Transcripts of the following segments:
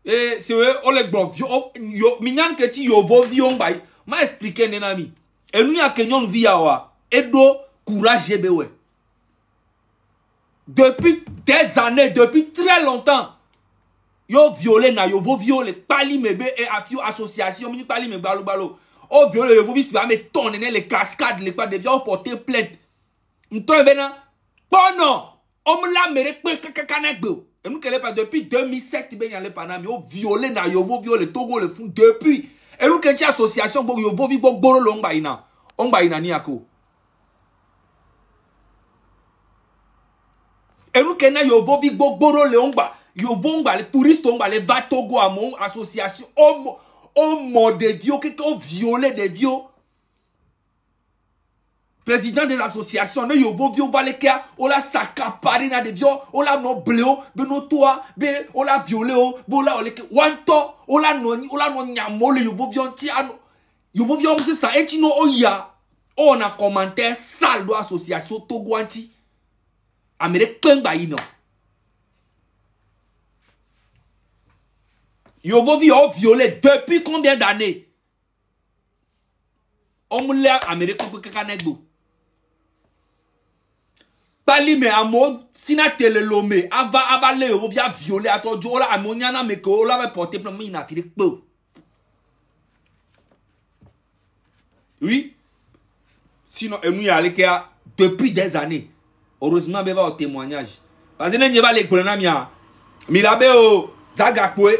Et c'est vrai, on les bloque. Yo, minyan que ti yo vo vi on bay. Ma expliqué nenami. Et nous y a kenyon vi awa. Edo courage bewe. Depuis des années, depuis très longtemps. Yo violé na yo vo violé pali mebe et afio association mini pali me balo balo. O violé yo vo vi si va me tonner les cascades les pas de viol porter plainte. M'ton bena. Bono. On me la mere kanekbo. Et nous qu'elle pas depuis 2007 ben yale panami yo violé na yo vo violé Togo le fond depuis. Et nous qu'elle association bo yo vo vi bo gboro lo ngba ina. Ngba ina ni ako. Et nous qu'elle na yo vo vi bo gboro le ngba. Yo vont les touristes on les va Togo à mon association au mode de vieux qui ont violé des vieux président des associations ne yo vont vieux va les cas on la s'accaparer na des vieux on la no bléo beno toi be on la violé on la on les wanto on la no nyamo le yo vont vieux ti yo vont vieux c'est ça et tino oya on a commentaire sale de association Togo anti américain ba ino. Yo vovi ont violé depuis combien d'années? On me l'a américain pour kanegbo. Pali me amo sina tele lomé ava le yo via violé ato jola amoniana me ko la va porter plan ina pire po. Oui. Sinon nous y aller depuis des années. Heureusement be va au témoignage. Parce que ne va les gbona mia. Mi la be o zagakwe.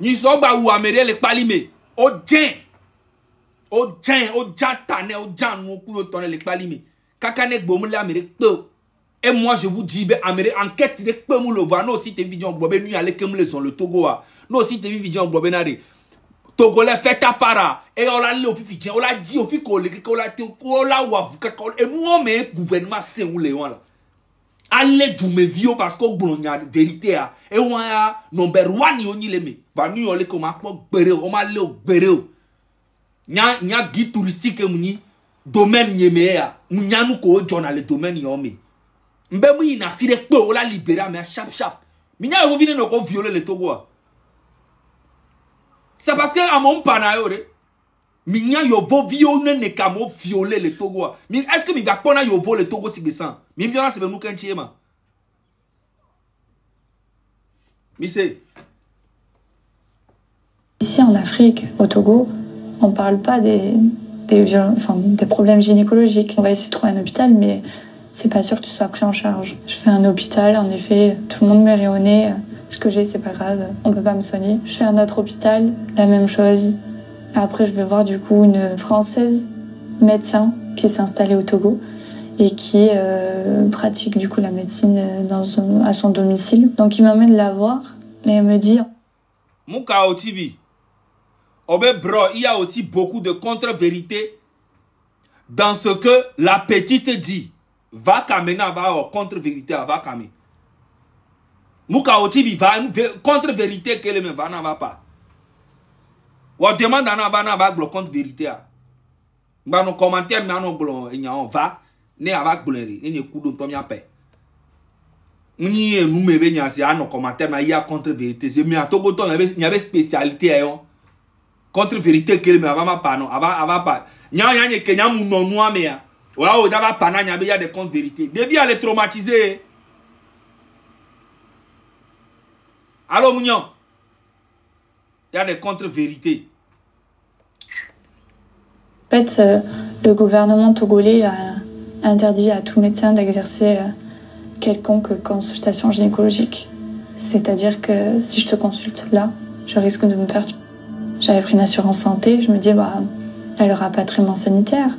Ni so gba ou amere le palime o jen tane o jan nou kou tonne le palime kakane gbo mu le amere pe et moi je vous dis be amere enquête de pe mu le voir no si te vidéo gbo be nu ale kem le son le Togo a no si te vidéo gbo be na re Togo le fait ta para et on la le o fifi on la dit o fi ko le ko la te ko la wa vu ka et moi me gouvernement c'est ou le là allez du me vieux parce que gbonya vérité a et on a number 1 yo ni le me va nu yo le ko ma po gbere o ma le o gbere o nya guide touristique muni domaine nyeme ya nya nu ko journal le domaine yo me mbe mu ina fire pe o la libérer mais sharp mi nya yo vient no ko violer le Togo c'est parce que à mon panayo re mi nya yo vo vio ne ka mo violer le Togo mi est-ce que mi ga pona yo vo le Togo si besan mi violence be nu kan chiema mi c'est ici en Afrique, au Togo, on ne parle pas des problèmes gynécologiques. On va essayer de trouver un hôpital, mais c'est pas sûr que tu sois pris en charge. Je fais un hôpital, en effet, tout le monde me rayonnait. Ce que j'ai, c'est pas grave, on peut pas me soigner. Je fais un autre hôpital, la même chose. Après, je vais voir du coup une Française médecin qui s'est installée au Togo et qui pratique du coup la médecine à son domicile. Donc, il m'amène la voir et elle me dit... Moukao TV. Obé bro, il y a aussi beaucoup de contre-vérités dans ce que la petite dit. Va kamena va au contre-vérité va kamé. Moukao TV va contre-vérité que les mêmes va n'en va pas. Ou demande à n'a va contre-vérité. Bah nos commentaires mais non blon on va ne va blonner ne coup de tomia paix. Ni nous me venir c'est à nos commentaires mais il y a contre-vérité. C'est mais à Togo il y avait spécialité hein. Contre-vérité que me va pas non va pas nya ke nya mu no no ame ya wa o da ba pa na nya be ya de contre-vérité debi aller traumatiser allo mignon il y a des contre-vérités. En fait le gouvernement togolais a interdit à tout médecin d'exercer quelconque consultation gynécologique, c'est-à-dire que si je te consulte là je risque de me faire tuer. J'avais pris une assurance santé, je me dis, bah, elle a un rapatriement sanitaire.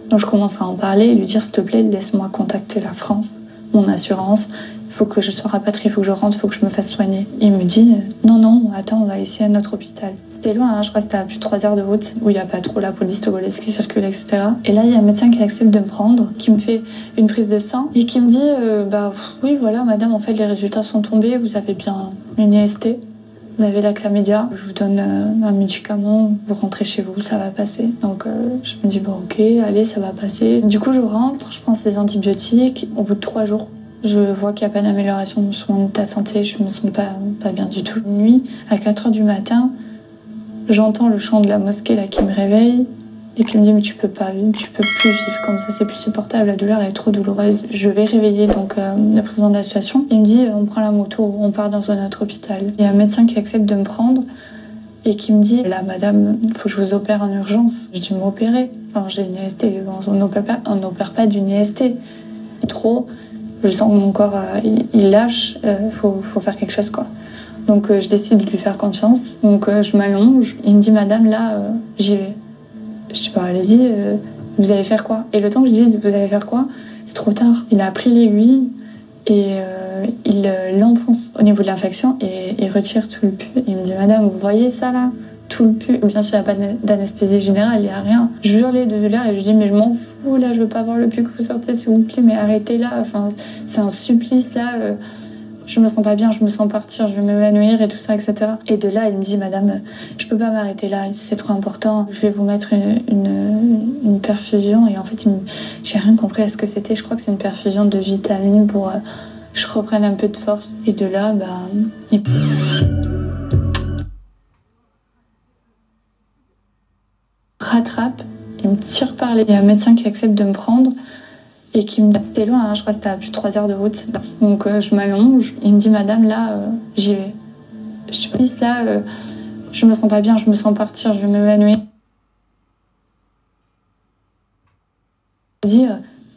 Donc je commence à en parler et lui dire, s'il te plaît, laisse-moi contacter la France, mon assurance. Il faut que je sois rapatriée, il faut que je rentre, il faut que je me fasse soigner. Et il me dit, non, attends, on va essayer un autre hôpital. C'était loin, hein, je crois que c'était à plus de 3 heures de route, où il n'y a pas trop la police togolaise qui circule, etc. Et là, il y a un médecin qui accepte de me prendre, qui me fait une prise de sang, et qui me dit, oui, voilà, madame, en fait, les résultats sont tombés, vous avez bien une IST. Vous avez la chlamydia, je vous donne un médicament, vous rentrez chez vous, ça va passer. Donc je me dis, bon ok, allez, ça va passer. Du coup, je rentre, je prends ces antibiotiques. Au bout de 3 jours, Je vois qu'il n'y a pas d'amélioration sur mon état de santé, je me sens pas bien du tout. Une nuit, à 4 h du matin, j'entends le chant de la mosquée là, qui me réveille et qui me dit mais tu peux plus vivre comme ça, c'est plus supportable, la douleur est trop douloureuse. Je vais réveiller donc le président de l'association. Il me dit on prend la moto, on part dans un autre hôpital. Il y a un médecin qui accepte de me prendre et qui me dit là madame, il faut que je vous opère en urgence. Je dis m'opérer, enfin, j'ai une IST, on n'opère pas d'une IST. Trop, je sens que mon corps il lâche, faut faire quelque chose quoi. Donc je décide de lui faire confiance, donc je m'allonge. Il me dit madame là j'y vais. Je sais pas, allez-y, vous allez faire quoi? Et le temps que je dise vous allez faire quoi, c'est trop tard. Il a pris l'aiguille et il l'enfonce au niveau de l'infection et il retire tout le pus. Il me dit madame, vous voyez ça là? Tout le pus. Bien sûr, il n'y a pas d'anesthésie générale, il n'y a rien. Je hurlais de douleur et je dis mais je m'en fous là, je veux pas voir le pus que vous sortez s'il vous plaît, mais arrêtez là. Enfin, c'est un supplice là. Je me sens pas bien, je me sens partir, je vais m'évanouir et tout ça, etc. Et de là, il me dit, madame, je peux pas m'arrêter là, c'est trop important, je vais vous mettre une perfusion. Et en fait, j'ai rien compris à ce que c'était. Je crois que c'est une perfusion de vitamines pour que je reprenne un peu de force. Et de là, il rattrape, il me tire par les... Il y a un médecin qui accepte de me prendre. Et qui me dit, c'était loin, hein, je crois que c'était à plus de 3 heures de route. Donc je m'allonge, il me dit, madame, là, j'y vais. Je dis, là, je me sens pas bien, je me sens partir, je vais m'évanouir. Je dis,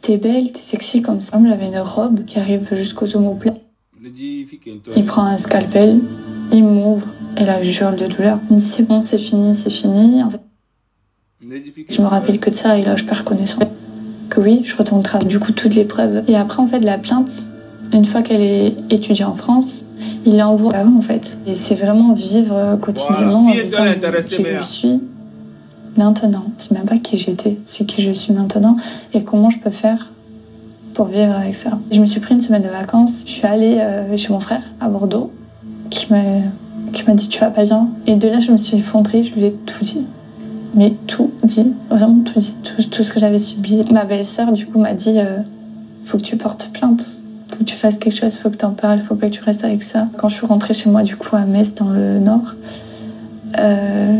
t'es belle, t'es sexy comme ça. Il avait une robe qui arrive jusqu'aux omoplates. Il prend un scalpel, il m'ouvre, et là, je hurle de douleur. Il me dit, c'est bon, c'est fini, c'est fini. En fait, je me rappelle que de ça, et là, je perds connaissance. Que oui, je retourne travailler du coup toutes les preuves. Et après, en fait, la plainte, une fois qu'elle est étudiée en France, il l'envoie en fait. Et c'est vraiment vivre quotidiennement qui je suis maintenant. C'est même pas qui j'étais, c'est qui je suis maintenant et comment je peux faire pour vivre avec ça. Je me suis pris une semaine de vacances. Je suis allée chez mon frère à Bordeaux qui m'a dit tu vas pas bien. Et de là, je me suis effondrée, je lui ai tout dit. Mais tout dit, vraiment tout dit, tout ce que j'avais subi. Ma belle-sœur, du coup, m'a dit faut que tu portes plainte, faut que tu fasses quelque chose, faut que tu en parles, faut pas que tu restes avec ça. Quand je suis rentrée chez moi, du coup, à Metz, dans le Nord,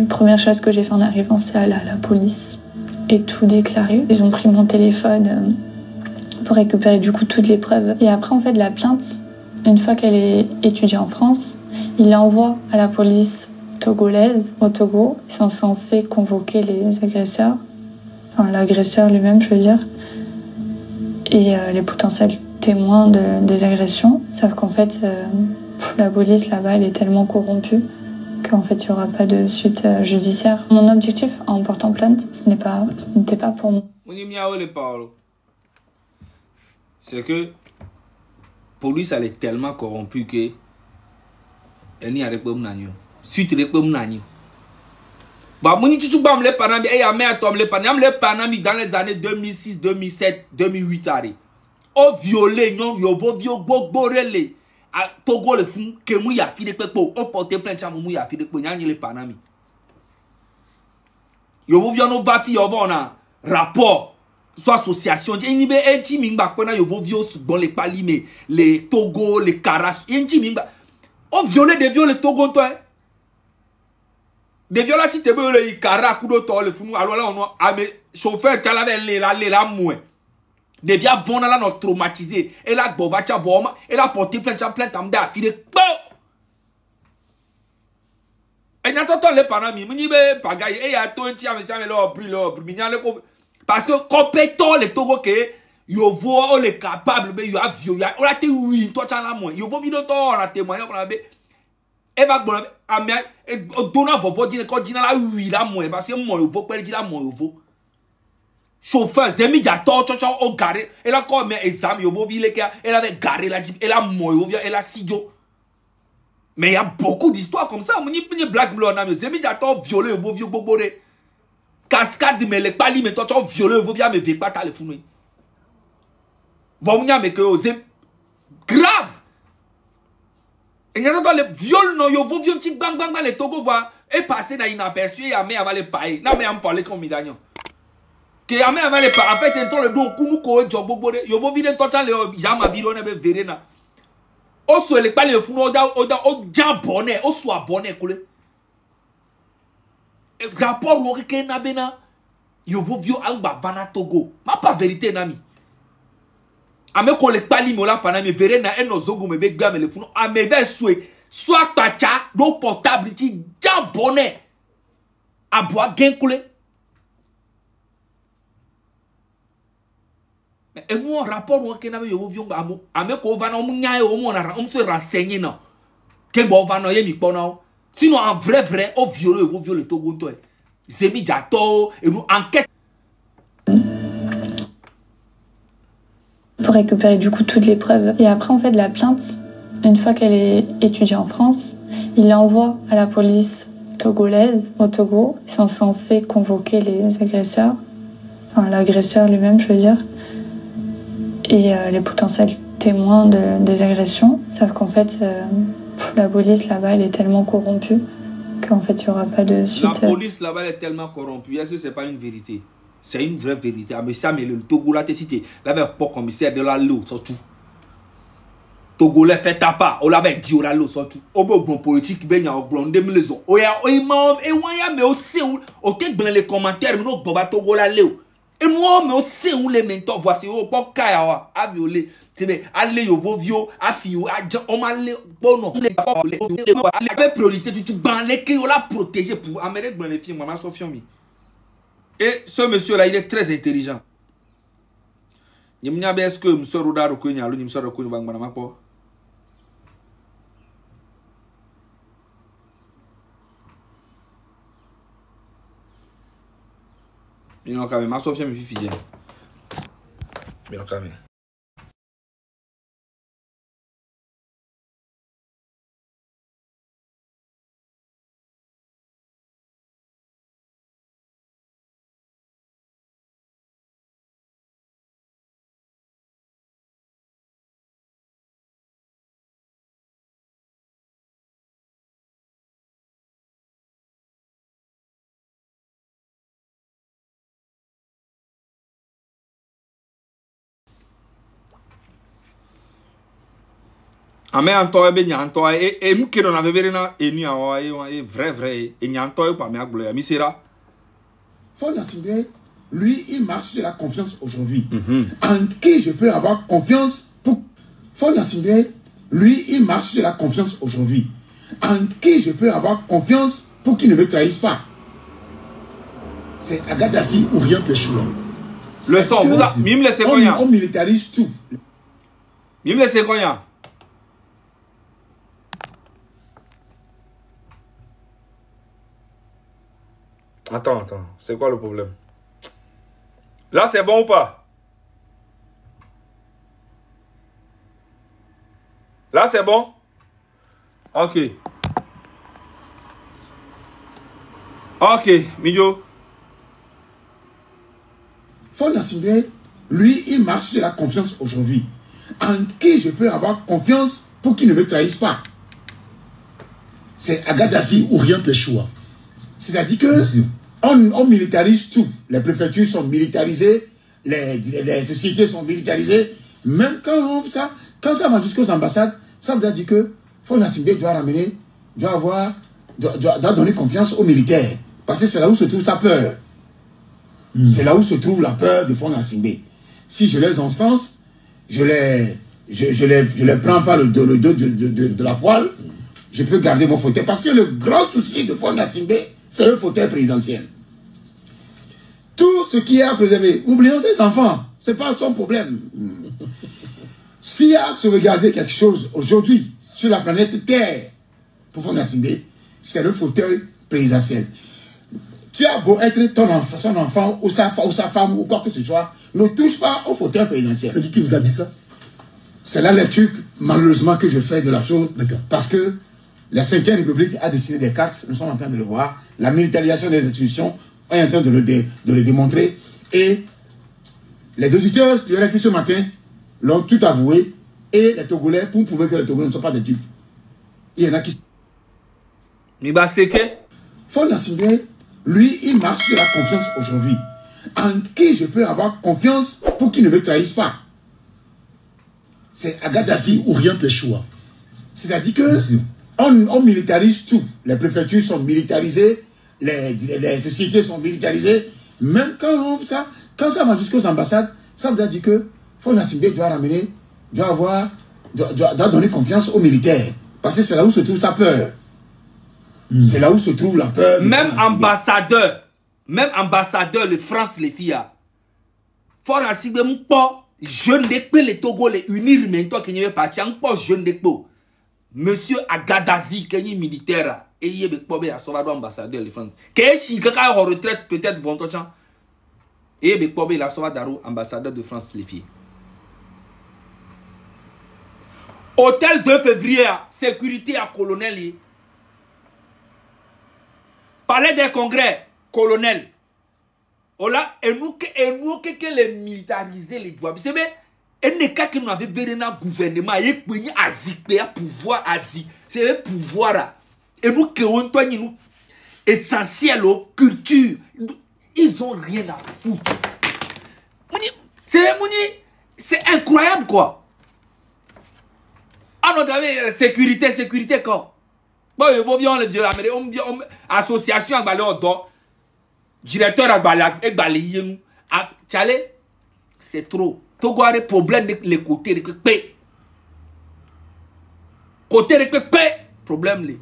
première chose que j'ai fait en arrivant, c'est aller à la police et tout déclarer. Ils ont pris mon téléphone pour récupérer, du coup, toutes les preuves. Et après, en fait, la plainte, une fois qu'elle est étudiée en France, ils l'envoient à la police togolaise au Togo. Ils sont censés convoquer les agresseurs, enfin l'agresseur lui-même je veux dire, et les potentiels témoins des agressions, sauf qu'en fait la police là-bas elle est tellement corrompue qu'en fait il n'y aura pas de suite judiciaire. Mon objectif en portant plainte, ce n'était pas pour moi. C'est que la police elle est tellement corrompue que elle n'y arrive pas. Suite de comme nani. Bah moni tu bam les panami et ya me atom les panami dans les années 2006, 2007, 2008 ari. O violé nyon yobo vio gbogbore a Togo le fun que mou ya fi de pepo o porter plainte cha mou ya fi de pepo nyanyi les panami. Yobo vio no va fi yobo na rapport soit association ni be enti mingba pena yobo vio bon les palime les Togo les Karas enti mingba o violé de viol les Togo toi. Des violences si tu veux le Ikara kudo to le funu alors là on a mais chauffeur tala la moins des via vont là non traumatisé et là bova cha voma et là porter plainte amda fi de po et n'attend les panami muni be pagaille et ya to nti amesa me lo pri minyale ko parce que compétent les Togo que yo vo le capable be yo a violé on a te oui toi cha la moins yo vo vidéo to on a témoigné qu'on a be et va bon amia et donna vovo dire ko dina la oui la moins parce que moi yo vo pere dina moi yo vo chauffeur zemi dia to au garé et là comme exam yo vo vile que elle avait garé la jeep et là moi yo vient et là sidio mais il y a beaucoup d'histoires comme ça moni black blonde na zemi dia to violé yo vo vieux bobore cascade mais les pali mais to violé yo vo vient me ve pas ta le funu bon nya mais que zem grave. Et il y a dans les viols, non, yo, vos vieux petits bang bang les Togo voient et passer dans inaperçu et à mais avant les pailles. Non, mais on parle comme il Que Amé avant les pas. En fait, un temps le don kunu ko job bobo. Yo vo vide total le yama viro ne be verena. O so le pas le funu o jambonné, o so abonné kule. Rapport wo ke na bena. Yo vo vio amba vana Togo. Ma pas vérité nami. Ame ko le pali mo la pana me verena eno zogo me be gba me le funu. Ame be soué. Soit tacha do portable ti jambonné. Aboa gen kule. Et moi rapport ou que n'avait eu vion amo ame ko va na munya e o mo na on se renseigner non que bon va no ye mi pona sinon en vrai au viole Togo to zemi jato et nous enquête pour récupérer du coup toutes les preuves. Et après en fait la plainte, une fois qu'elle est étudiée en France, il l'envoie à la police togolaise au Togo. Ils sont censés convoquer les agresseurs, enfin l'agresseur lui-même je veux dire, et les potentiels témoins des agressions, sauf qu'en fait la police là-bas elle est tellement corrompue qu'en fait il n'y aura pas de suite. La police là-bas est tellement corrompue, est-ce que c'est pas une vérité? C'est une vraie vérité. Ah, mais ça, mais le Togo là, t'es cité. Là, il pas commissaire de la l'eau, surtout. Togolais fait tapa, on l'avait dit, on l'a l'eau, surtout. Au bon politique, ben, il y a un blond de maison. Oh, ya, mais aussi, ok, dans les commentaires, mais non, Boba Togo la l'eau. Et moi, mais aussi, où les mentors, voici, oh, pas kaya, à violer. C'est bien, allez, vos vieux, à fio, à Jean, on m'a les, bon, non, les priorité, tu ban les qui on l'a protégé pour amener dans les filles, maman, Sophie. Et ce monsieur-là, il est très intelligent. Il me dit, est-ce que monsieur Roda reconnaît, alors monsieur reconnaît, bang, madame, pas. Il n'a qu'à même, ma Sophie, me fit fier. Il n'a qu'à même. Ame anto ebe nyanto e muke no na vevere na eni awa e vrai e nyanto e pa me aglo ya misera. Faut l'assumer, lui il marche sur la confiance aujourd'hui. En qui je peux avoir confiance pour faut l'assumer, lui il marche sur la confiance aujourd'hui. En qui je peux avoir confiance pour qu'il ne me trahisse pas. C'est Agadasi ou rien que choix. Le son, vous a mime les secondes. On militarise tout. Mime les secondes. Attends, c'est quoi le problème? Là, c'est bon ou pas? Là, c'est bon? Ok. Ok, Midio. Faut l'assumer, lui, il marche sur la confiance aujourd'hui. En qui je peux avoir confiance pour qu'il ne me trahisse pas. C'est Agadasi ou rien que choix. C'est-à-dire que on militarise tout. Les préfectures sont militarisées, les sociétés sont militarisées. Même quand ça va jusqu'aux ambassades, ça veut dire que faut l'assumer, doit ramener, doit donner confiance aux militaires. Parce que c'est là où se trouve sa peur. C'est là où se trouve la peur de Fond Assimbé. Si je les encense, je les prends par le dos de la poêle, je peux garder mon fauteuil. Parce que le grand souci de Fond Assimbé, c'est le fauteuil présidentiel. Tout ce qui est à préserver, oublions ces enfants, ce n'est pas son problème. S'il y a à se regarder quelque chose aujourd'hui sur la planète Terre pour Fond Assimbé, c'est le fauteuil présidentiel. Tu as beau être son enfant ou sa femme ou quoi que ce soit, ne touche pas au fauteuil présidentiel. C'est lui qui vous a dit ça? C'est la lecture, malheureusement, que je fais de la chose. Parce que la 5e République a dessiné des cartes, nous sommes en train de le voir. La militarisation des institutions est en train de le démontrer. Et les auditeurs du RFI ce matin l'ont tout avoué. Et les Togolais, pour prouver que les Togolais ne sont pas des dupes. Il y en a qui... Miba Seke. Faut l'assumer. Lui, il marche sur la confiance aujourd'hui. en qui je peux avoir confiance pour qu'ils ne me trahissent pas. C'est Agadassi oriente les choix. C'est-à-dire que on militarise tout. Les préfectures sont militarisées, les sociétés sont militarisées. Même quand ça va jusqu'aux ambassades, ça veut dire que Fonassimbe doit ramener, doit donner confiance aux militaires. Parce que c'est là où se trouve sa peur. C'est là où se trouve la peur. Même ambassadeur, de France, les filles, Fonassimbe m'po, jeune d'Ekpe, les Togo, les unir, mais toi qui n'y est pas, m'po jeune d'Ekpe. Monsieur Agadassi, qui est militaire, et il est ambassadeur de France. Qui est en retraite, peut-être, 20 ans. Et il est ambassadeur de France, les filles. Hôtel 2 février, sécurité à colonel. Palais des congrès, colonel. Ola, et nous que les militariser les doigts. C'est bien. Et ne cas que nous avons vu un gouvernement et que nous avons pouvoir Asie. C'est le pouvoir. Et nous que nous avons essentiel aux cultures. Ils ont rien à foutre. C'est incroyable quoi. Ah non, sécurité quoi. Bon, il faut bien le dire, mais on dit association à directeur à c'est trop. Togo a des problèmes de les côtés de problème les.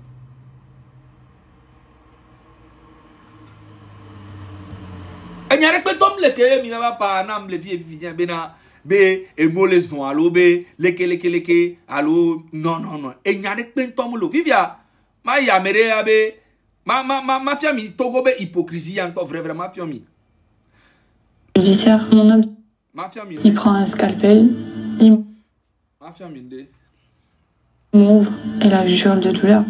Et n'y a pas de que il n'a pas nam les vieux vient bena be et molles sont allo be leke allo non et n'y a pas de le vivia ma ya mere abe ma fiami Togo be hypocrisie encore vraiment fiami judiciaire mon homme il prend un scalpel il m'ouvre et la jure de douleur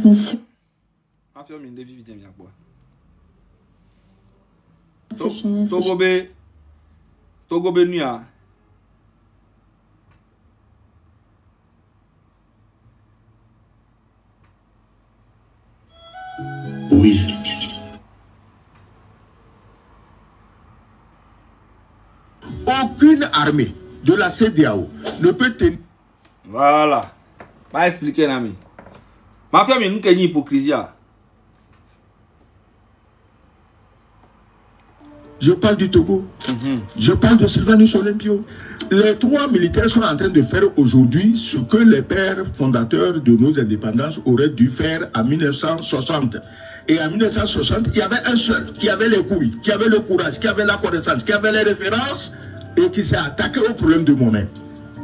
c'est fini. Togo be nuya. Oui. Aucune armée de la CEDEAO ne peut tenir. Voilà. Pas expliquer l'ami. Ma femme nous qu'une hypocrisie. Je parle du Togo. Je parle de Sylvanus Olympio. Les trois militaires sont en train de faire aujourd'hui ce que les pères fondateurs de nos indépendances auraient dû faire en 1960. Et en 1960, il y avait un seul qui avait les couilles, qui avait le courage, qui avait la connaissance, qui avait les références et qui s'est attaqué au problème de monnaie.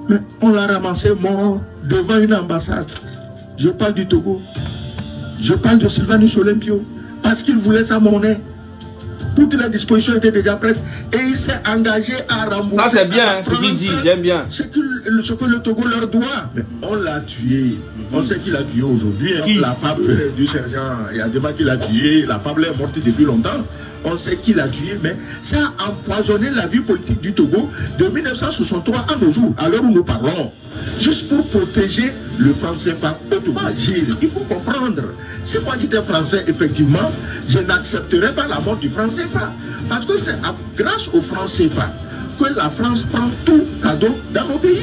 Mais on l'a ramassé mort devant une ambassade. Je parle du Togo. Je parle de Sylvanus Olympio. Parce qu'il voulait sa monnaie. Toutes les dispositions étaient déjà prêtes et il s'est engagé à rembourser. Ça c'est bien, ce qu'il dit, j'aime bien. Ce que le Togo leur doit. Mais on l'a tué. On sait qu'il a tué aujourd'hui. La femme du sergent Yadema qui l'a tué. La femme est morte depuis longtemps. On sait qui l'a tué, mais ça a empoisonné la vie politique du Togo de 1963 à nos jours, à l'heure où nous parlons. Juste pour protéger le franc CFA autrement. Il faut comprendre. Si moi j'étais français, effectivement, je n'accepterais pas la mort du franc CFA. Parce que c'est grâce au franc CFA que la France prend tout cadeau dans nos pays.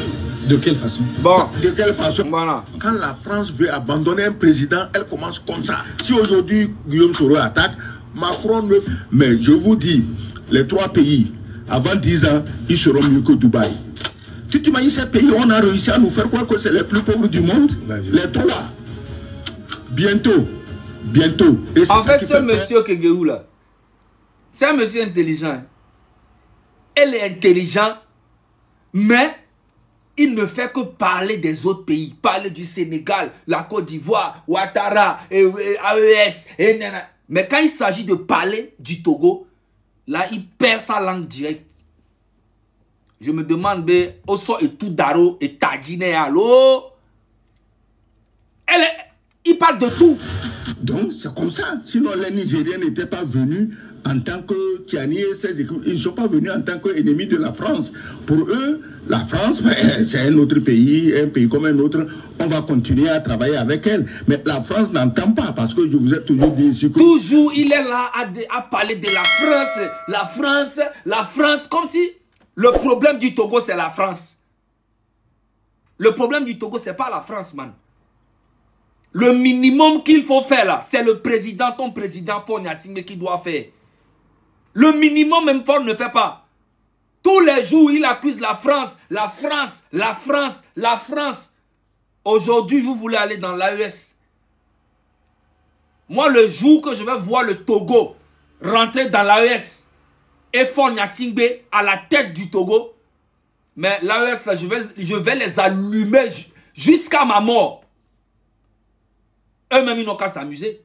De quelle façon? Bon. De quelle façon? Voilà. Quand la France veut abandonner un président, elle commence comme ça. Si aujourd'hui Guillaume Soro attaque, Macron ne... Mais je vous dis, les trois pays, avant 10 ans, ils seront mieux que Dubaï. Tu t'imagines ces pays, on a réussi à nous faire croire que c'est les plus pauvres du monde? Les trois. Bientôt. Et en fait, ce monsieur Kegeu là, c'est un monsieur intelligent. Elle est intelligent, mais il ne fait que parler des autres pays. Parler du Sénégal, la Côte d'Ivoire, Ouattara, AES, et nana. Mais quand il s'agit de parler du Togo, là, il perd sa langue directe. Je me demande, Osso et tout Daro et Tadjine, allô? Il parle de tout. Donc, c'est comme ça. Sinon, les Nigériens n'étaient pas venus en tant que Tiani et ses équipes. Ils ne sont pas venus en tant qu'ennemis de la France. Pour eux, La France, c'est un autre pays, un pays comme un autre. On va continuer à travailler avec elle. Mais la France n'entend pas parce que je vous ai toujours dit ici que... Toujours, il est là à parler de la France, comme si le problème du Togo, c'est la France. Le problème du Togo, c'est pas la France, man. Le minimum qu'il faut faire là, c'est le président, ton président Faure Gnassingbé qui doit faire. Le minimum même Faure ne fait pas. Tous les jours, il accuse la France, la France, la France, la France. Aujourd'hui, vous voulez aller dans l'AES. Moi, le jour que je vais voir le Togo rentrer dans l'AES et Faure Gnassingbé à la tête du Togo, mais l'AES, là, je vais les allumer jusqu'à ma mort. Eux-mêmes, ils n'ont qu'à s'amuser.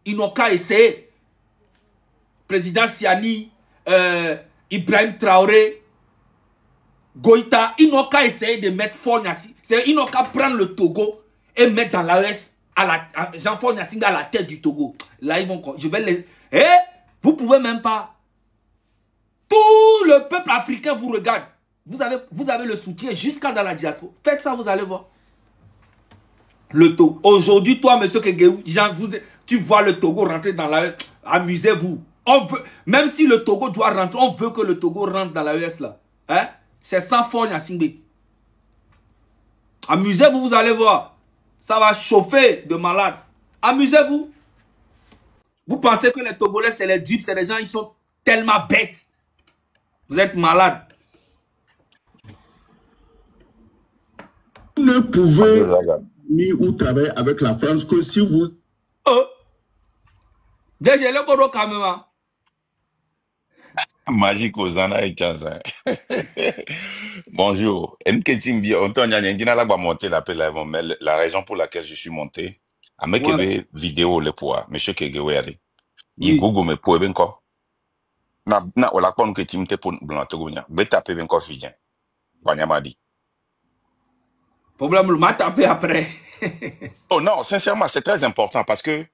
Ils n'ont qu'à essayer. Président Siani, Ibrahim Traoré, Goïta, ils n'ont qu'à essayer de mettre Faure Gnassingbé. Ils n'ont qu'à prendre le Togo et mettre dans l'AES Jean-Faure Gnassingbé à la tête du Togo. Là, ils vont... Je vais les... Eh, vous pouvez même pas. Tout le peuple africain vous regarde. Vous avez le soutien jusqu'à dans la diaspora. Faites ça, vous allez voir. Le Togo. Aujourd'hui, toi, monsieur Kegeu, tu vois le Togo rentrer dans la... Amusez-vous. Même si le Togo doit rentrer, on veut que le Togo rentre dans l'AES là. Hein? C'est sans Faure Gnassingbé. Amusez-vous, vous allez voir. Ça va chauffer de malade. Amusez-vous. Vous pensez que les Togolais, c'est les dupes, c'est les gens, ils sont tellement bêtes. Vous êtes malades. Vous ne pouvez ni ou travailler avec la France que si vous... Déjà, le Kodo Kamema. Magique aux Zana et Tchazin. Bonjour. Mais la raison pour laquelle je suis monté, à me kebe vidéo le poids, monsieur Kegewere. Il Google me poids benko. Na wala kon ke timte pour blantogonia. Beta pe benko fidien. Banyamadi. Problème, le m'a tapé après. Oh non, sincèrement, c'est très important parce que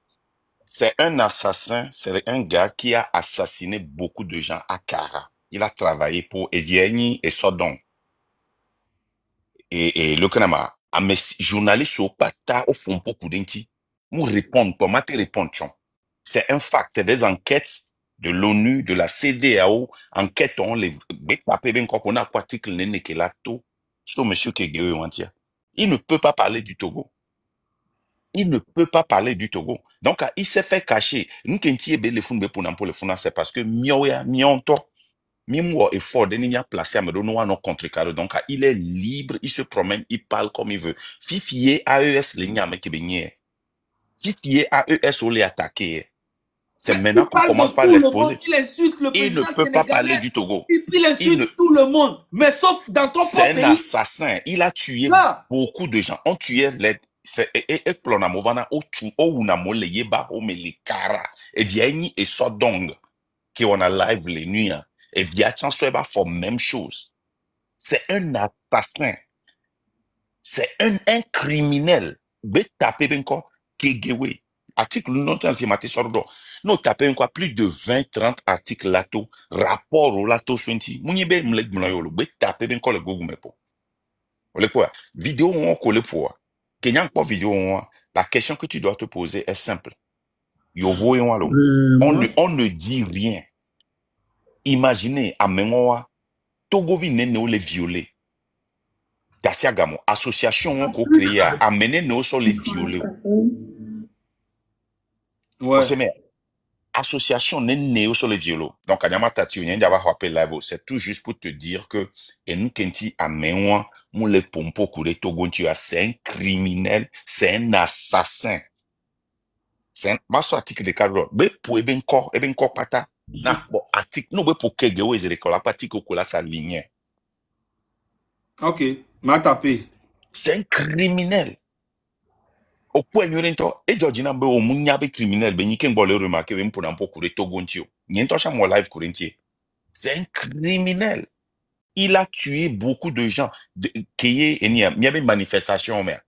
c'est un assassin, c'est un gars qui a assassiné beaucoup de gens à Kara. Il a travaillé pour Edieni et Sodon. Et le Kanama, à mes journalistes au pata, au fond, beaucoup d'inti, nous répondent, comment te répondre, c'est un fact, c'est des enquêtes de l'ONU, de la CEDEAO, enquêtes, on les, on a article nene que là, tout, sur monsieur Kegeo Wantia. Il ne peut pas parler du Togo. Il ne peut pas parler du Togo. Donc, il s'est fait cacher. Nous, c'est parce que mionto, Mimo est fort, il a placé à me donner un contre-carré. Donc, il est libre, il se promène, il parle comme il veut. Fifier AES, les gars, mec, Fifier AES, on les attaquer. C'est maintenant qu'on commence par l'exposer. Il insulte le président sénégalais. Il ne peut pas parler du Togo. Il insulte tout le monde. Mais sauf dans ton propre pays. C'est un assassin. Il a tué beaucoup de gens. On tuait les... Et plonamovana o tu o unamole yeba o melikara et diani et sodong qui on a live les nuits et via chanson va faire même chose. C'est un assassin. C'est un criminel. Be taper benko kegewe. Article non informaté sordo. Non taper benko plus de 20-30 articles lato rapport au lato 20. Munibe mlek mlayolo be taper benko le gogu mepo. Ole quoi? Vidéo on colle pour. Vidéo, la question que tu dois te poser est simple. On ne dit rien. Imaginez, à Mengoa, Togovi nene les violer. Gamo, association qu'on crée, amener nos sur les violer. Ouais. Association nene sur les violer. Donc, Anyama Tati, c'est tout juste pour te dire que, et nous, Kenti, à Mengoa, les pompo kure Togo, c'est un criminel, c'est un assassin. C'est un article de cadre. Be pour eben corps pata. Na bon article no be pour kegewe ezrekola article kola sa ligne. OK, m'a tapé. C'est un criminel. Au point nyorento e Georgina be o munya be criminel be nyiken bole remarquer be pour n'importe kure Togo ntio. Nyento cha mo live courentie. C'est un criminel. Il a tué beaucoup de gens. Il y avait une manifestation, mais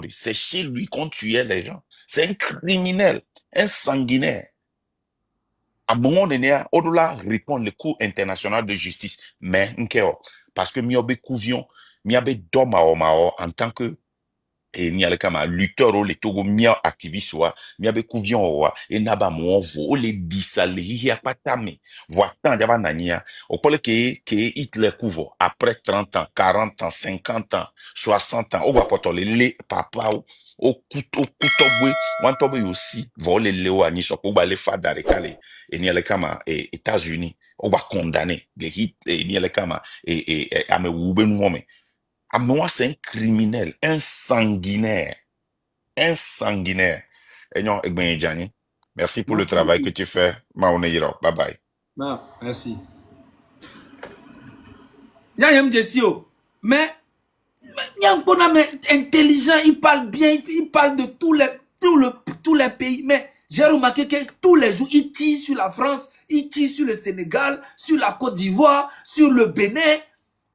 c'est chez lui qu'on tuait les gens. C'est un criminel, un sanguinaire. À un moment donné, on doit répondre le cours international de justice. Mais, parce que miobe couvion, miobe mao en tant que et ni ale kama lutteur o le Togo mia activiste wa mia be couvion wa et naba mo vo o le bisa le hi patame voitan jaba nania o pole que Hitler couvre après 30 ans 40 ans 50 ans 60 ans o va poto le papa o kutobwe wantobe aussi vo le leo ani so ko ba le fa dare kale et ni ale kama États-Unis o va condamner le hit et ni ale kama ame wube nou à moi, c'est un criminel, un sanguinaire. Un sanguinaire. Et non, Egben Djani, merci pour le travail que tu fais. Maoneiro, bye bye. Non, merci. Yayem Jessio, mais Nyampona est intelligent, il parle bien, il parle de tous les pays. Mais j'ai remarqué que tous les jours, il tire sur la France, il tire sur le Sénégal, sur la Côte d'Ivoire, sur le Bénin.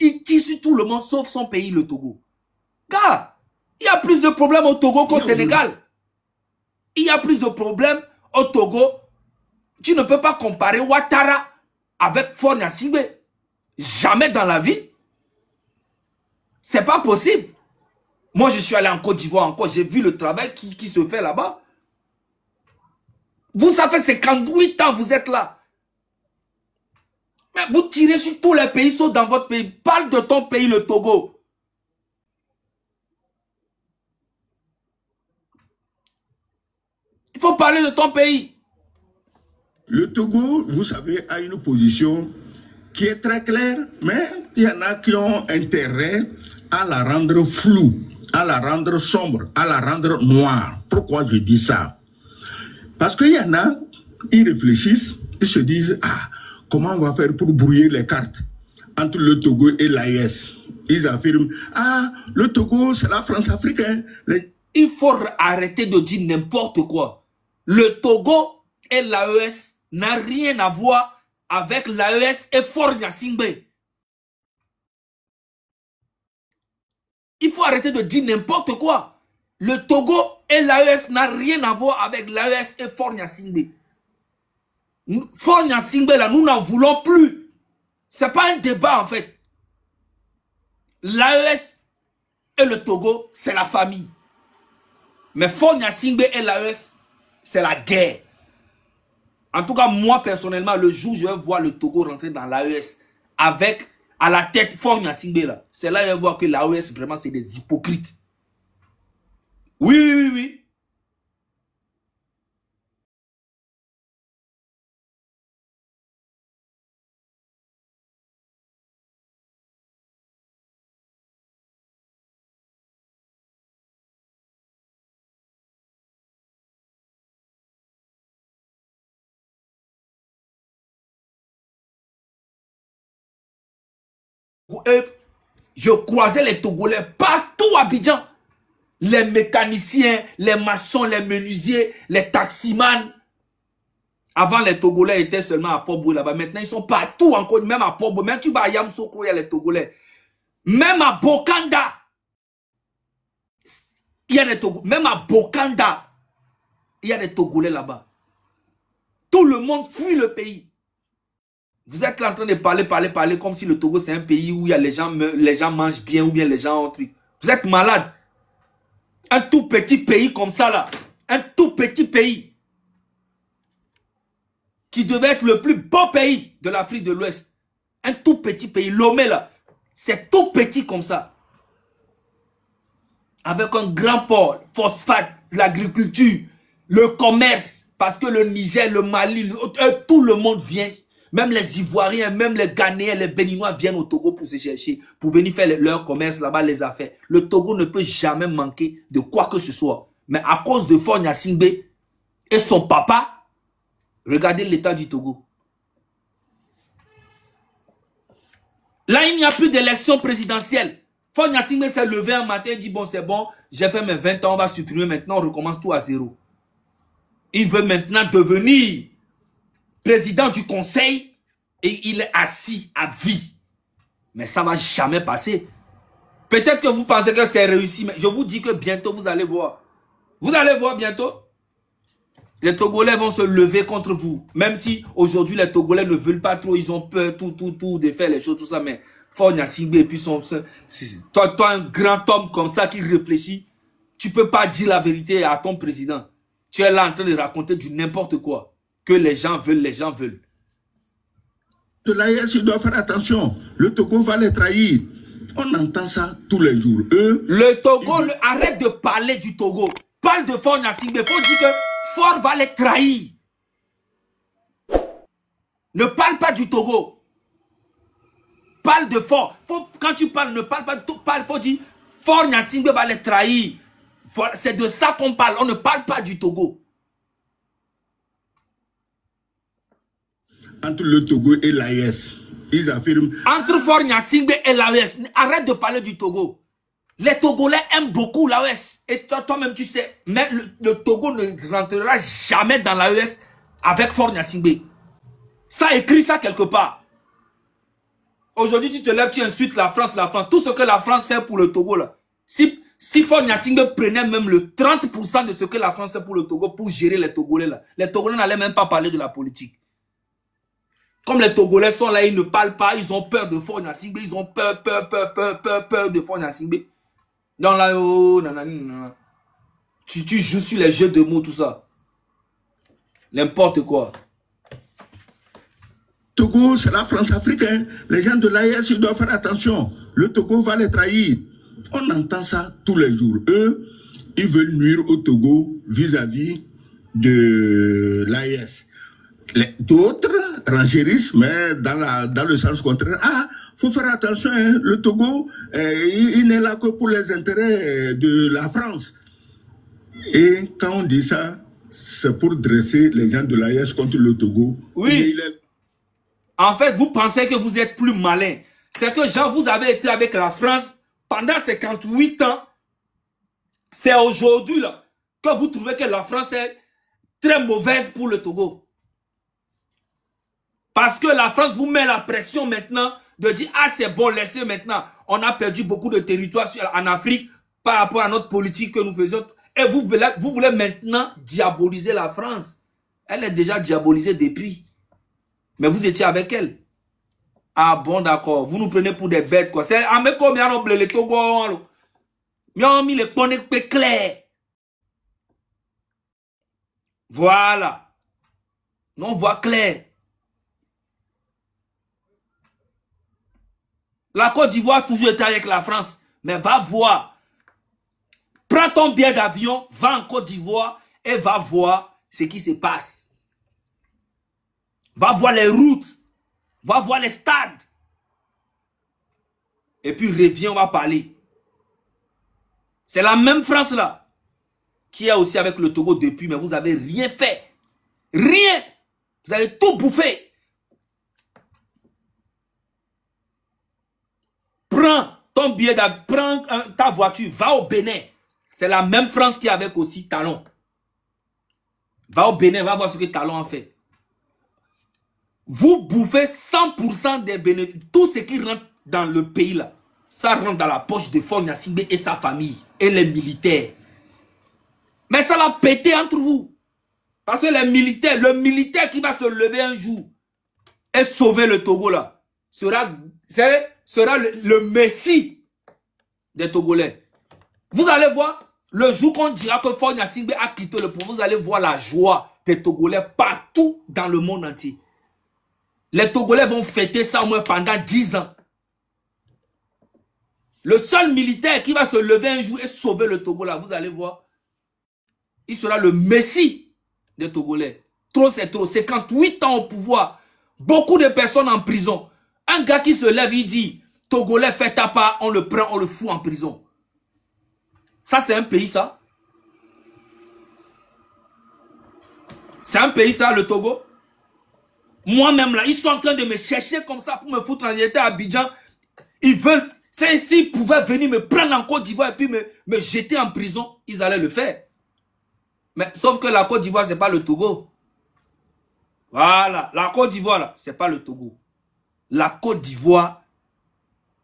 Il tire sur tout le monde, sauf son pays, le Togo. Gars, il y a plus de problèmes au Togo qu'au Sénégal. Il y a plus de problèmes au Togo. Tu ne peux pas comparer Ouattara avec Faure Gnassingbé. Jamais dans la vie. C'est pas possible. Moi, je suis allé en Côte d'Ivoire encore. J'ai vu le travail qui se fait là-bas. Vous, ça fait 58 ans vous êtes là. Mais vous tirez sur tous les pays, sauf dans votre pays. Parle de ton pays, le Togo. Il faut parler de ton pays. Le Togo, vous savez, a une position qui est très claire, mais il y en a qui ont intérêt à la rendre floue, à la rendre sombre, à la rendre noire. Pourquoi je dis ça? Parce qu'il y en a, ils réfléchissent, ils se disent, ah, comment on va faire pour brouiller les cartes entre le Togo et l'AES? Ils affirment, ah, le Togo, c'est la France africaine. Il faut arrêter de dire n'importe quoi. Le Togo et l'AES n'ont rien à voir avec l'AES et Faure Gnassingbé. Il faut arrêter de dire n'importe quoi. Le Togo et l'AES n'ont rien à voir avec l'AES et Faure Gnassingbé. Faure Gnassingbé, là, nous n'en voulons plus. C'est pas un débat, en fait. L'AES et le Togo, c'est la famille. Mais Faure Gnassingbé et l'AES, c'est la guerre. En tout cas, moi, personnellement, le jour où je vais voir le Togo rentrer dans l'AES avec à la tête Faure Gnassingbé, là, c'est là que je vais voir que l'AES, vraiment, c'est des hypocrites. Oui, oui, oui, oui. Et je croisais les Togolais partout à Abidjan. Les mécaniciens, les maçons, les menuisiers, les taximans. Avant, les Togolais étaient seulement à Port-Boué là-bas. Maintenant, ils sont partout encore, même à Port-Boué. Même tu vas à Yamsoko, il y a les Togolais. Même à Bokanda, il y a des Togolais. Même à Bokanda, il y a des Togolais là-bas. Tout le monde fuit le pays. Vous êtes là en train de parler comme si le Togo c'est un pays où il y a les gens mangent bien ou bien les gens ont un truc. Vous êtes malade. Un tout petit pays comme ça là. Un tout petit pays. Qui devait être le plus beau pays de l'Afrique de l'Ouest. Un tout petit pays. Lomé là. C'est tout petit comme ça. Avec un grand port, phosphate, l'agriculture, le commerce. Parce que le Niger, le Mali, tout le monde vient. Même les Ivoiriens, même les Ghanéens, les Béninois viennent au Togo pour se chercher, pour venir faire leur commerce là-bas, les affaires. Le Togo ne peut jamais manquer de quoi que ce soit. Mais à cause de Faure Gnassingbé et son papa, regardez l'état du Togo. Là, il n'y a plus d'élection présidentielle. Faure Gnassingbé s'est levé un matin et dit, bon, c'est bon, j'ai fait mes 20 ans, on va supprimer, maintenant on recommence tout à zéro. Il veut maintenant devenir président du conseil et il est assis à vie. Mais ça ne va jamais passer. Peut-être que vous pensez que c'est réussi, mais je vous dis que bientôt vous allez voir. Vous allez voir bientôt. Les Togolais vont se lever contre vous. Même si aujourd'hui les Togolais ne veulent pas trop, ils ont peur, tout, de faire les choses, tout ça. Mais Faure Gnassingbé et puis toi, un grand homme comme ça qui réfléchit, tu peux pas dire la vérité à ton président. Tu es là en train de raconter du n'importe quoi. Que les gens veulent, les gens veulent. De l'AES, il doit faire attention. Le Togo va les trahir. On entend ça tous les jours. Le Togo, arrête de parler du Togo. Parle de Faure Gnassingbé. Faut dire que Faure va les trahir. Ne parle pas du Togo. Parle de Faure. Quand tu parles, ne parle pas de Togo. Faut dire Faure Gnassingbé va les trahir. Voilà, c'est de ça qu'on parle. On ne parle pas du Togo. Entre le Togo et l'AES, ils affirment... Entre Faure Gnassingbé et l'AES, arrête de parler du Togo. Les Togolais aiment beaucoup l'AES. Et toi-même, tu sais, mais le Togo ne rentrera jamais dans l'AES avec Faure Gnassingbé. Ça écrit ça quelque part. Aujourd'hui, tu te lèves, tu insultes la France. Tout ce que la France fait pour le Togo, là. Si Faure Gnassingbé prenait même le 30% de ce que la France fait pour le Togo, pour gérer les Togolais, là, les Togolais n'allaient même pas parler de la politique. Comme les Togolais sont là, ils ne parlent pas, ils ont peur de Faure Gnassingbé, ils ont peur de Faure Gnassingbé. Donc là, oh, nanana. Tu joues sur les jeux de mots, tout ça. N'importe quoi. Togo, c'est la France africaine. Les gens de l'AES, ils doivent faire attention. Le Togo va les trahir. On entend ça tous les jours. Eux, ils veulent nuire au Togo vis-à-vis de l'AES. D'autres rangérissent, mais dans le sens contraire. Ah, faut faire attention, hein, le Togo, il n'est là que pour les intérêts de la France. Et quand on dit ça, c'est pour dresser les gens de l'AES contre le Togo. Oui. En fait, vous pensez que vous êtes plus malin. C'est que, Jean, vous avez été avec la France pendant 58 ans. C'est aujourd'hui là que vous trouvez que la France est très mauvaise pour le Togo. Parce que la France vous met la pression maintenant de dire « Ah, c'est bon, laissez maintenant. On a perdu beaucoup de territoires en Afrique par rapport à notre politique que nous faisions. » Et vous voulez maintenant diaboliser la France. Elle est déjà diabolisée depuis. Mais vous étiez avec elle. Ah bon, d'accord. Vous nous prenez pour des bêtes, quoi. C'est à me combien on blé le Togo. Mais on a mis les connectés clairs. Voilà. On voit clair. La Côte d'Ivoire a toujours été avec la France. Mais va voir. Prends ton billet d'avion, va en Côte d'Ivoire et va voir ce qui se passe. Va voir les routes. Va voir les stades. Et puis reviens, on va parler. C'est la même France là qui est aussi avec le Togo depuis, mais vous n'avez rien fait. Rien. Vous avez tout bouffé. Prends ton billet d'avion, prends ta voiture, va au Bénin. C'est la même France qui est avec aussi Talon. Va au Bénin, va voir ce que Talon a fait. Vous bouffez 100% des bénéfices. Tout ce qui rentre dans le pays là, ça rentre dans la poche de Faure Gnassingbé et sa famille et les militaires. Mais ça va péter entre vous. Parce que les militaires, le militaire qui va se lever un jour et sauver le Togo là, sera le messie des Togolais. Vous allez voir, le jour qu'on dira que Faure Gnassingbé a quitté le pouvoir, vous allez voir la joie des Togolais partout dans le monde entier. Les Togolais vont fêter ça au moins pendant 10 ans. Le seul militaire qui va se lever un jour et sauver le Togo là, vous allez voir, il sera le messie des Togolais. Trop c'est trop, 58 ans au pouvoir, beaucoup de personnes en prison. Un gars qui se lève, il dit, Togolais fait ta part, on le prend, on le fout en prison. Ça c'est un pays ça. C'est un pays ça, le Togo. Moi-même là, ils sont en train de me chercher comme ça pour me foutre en j'étais à Abidjan. Ils veulent, s'ils pouvaient venir me prendre en Côte d'Ivoire et puis me jeter en prison, ils allaient le faire. Mais sauf que la Côte d'Ivoire, c'est pas le Togo. Voilà, la Côte d'Ivoire là, c'est pas le Togo. La Côte d'Ivoire,